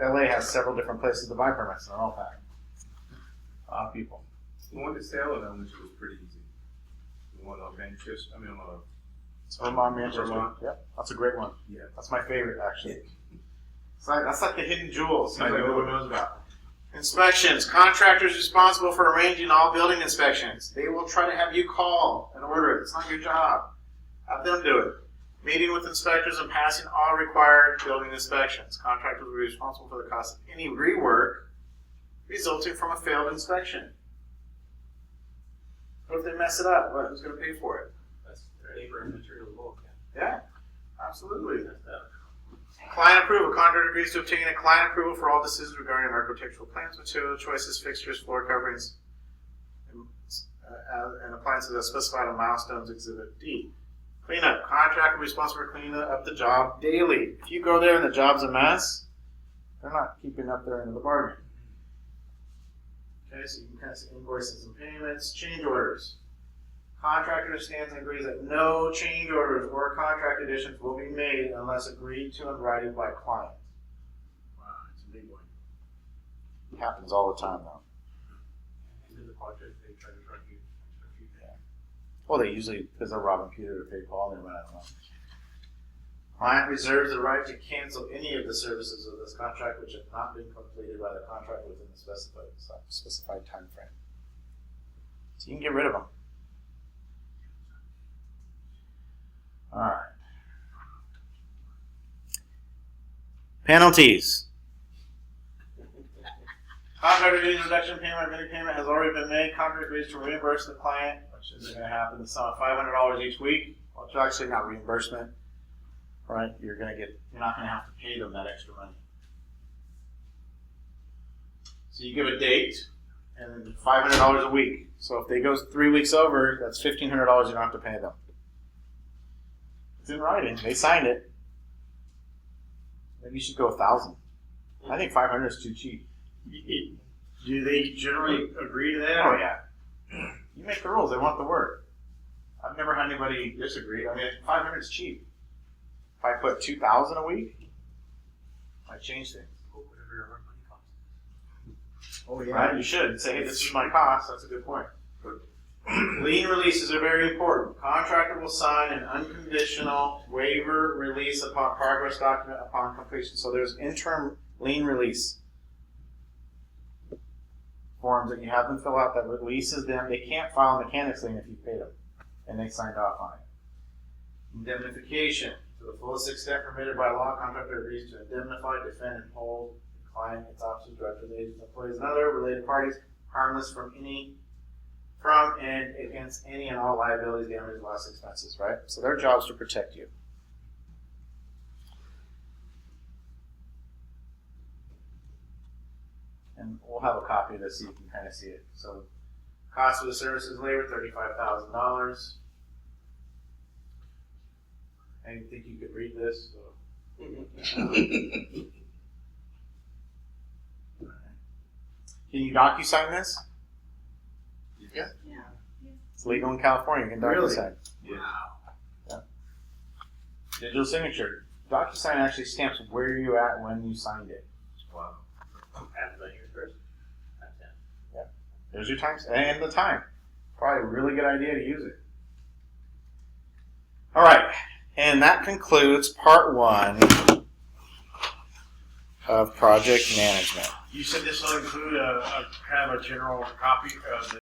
LA has several different places to buy permits, and they're all packed. A lot of people. The one to Salem Elementary was pretty easy. The one on Manchester, Vermont, Manchester. Vermont. Yep, that's a great one. Yeah. That's my favorite, actually. That's like the hidden jewels. I know. No one knows about. Inspections. Contractors responsible for arranging all building inspections. They will try to have you call and order it. It's not your job. Have them do it. Meeting with inspectors and passing all required building inspections. Contractors will be responsible for the cost of any rework resulting from a failed inspection. What if they mess it up? Who's going to pay for it? That's labor and material both. Yeah, absolutely. Client approval. Contractor agrees to obtain a client approval for all decisions regarding architectural plans, material choices, fixtures, floor coverings, and appliances as specified on milestones Exhibit D. Cleanup. Contractor responsible for cleaning up the job daily. If you go there and the job's a mess, they're not keeping up their end of the bargain. Okay, so you can kind of see invoices and payments. Change orders. Contractor understands and agrees that no change orders or contract additions will be made unless agreed to in writing by client. Wow, it's a big one. It happens all the time, though. Into the project, they try to charge you extra fee. Well, they usually, because they're robbing Peter to pay Paul, but I don't know. Client reserves the right to cancel any of the services of this contract which have not been completed by the contract within the specified time frame. So you can get rid of them. All right. Penalties. Contractor duties reduction payment, if any payment has already been made, contractor agrees to reimburse the client, which is going to happen, the sum of $500 each week. Well, it's actually not reimbursement, right? You're not going to have to pay them that extra money. So you give a date, and then $500 a week. So if they go 3 weeks over, that's $1,500 you don't have to pay them. It's in writing. They signed it. Maybe you should go 1,000. I think 500 is too cheap. Do they generally agree to that? Oh yeah. You make the rules. They want the work. I've never had anybody disagree. I mean, 500 is cheap. If I put 2,000 a week, I change things. Whatever your hard money costs. Oh yeah. Right? You should say, hey, this is my cost. That's a good point. Lien releases are very important. Contractor will sign an unconditional waiver release upon progress document upon completion. So there's interim lien release forms that you have them fill out that releases them. They can't file a mechanics lien if you paid them, and they signed off on it. Indemnification. To the fullest extent permitted by law, contractor agrees to indemnify, defend, and hold the client, its officers, directors, agents, employees, and other related parties harmless from and against any and all liabilities, damages, loss, expenses, right? So their job is to protect you. And we'll have a copy of this so you can kind of see it. So cost of the services labor, $35,000. I didn't think you could read this. So. Can you DocuSign this? Yeah. It's legal in California. You can DocuSign. Yeah. Yeah. Digital signature. DocuSign actually stamps where you're at when you signed it. Wow. After that, you're first. Yeah. There's your time and the time. Probably a really good idea to use it. All right. And that concludes part 1 of project management. You said this will include a kind of a general copy of the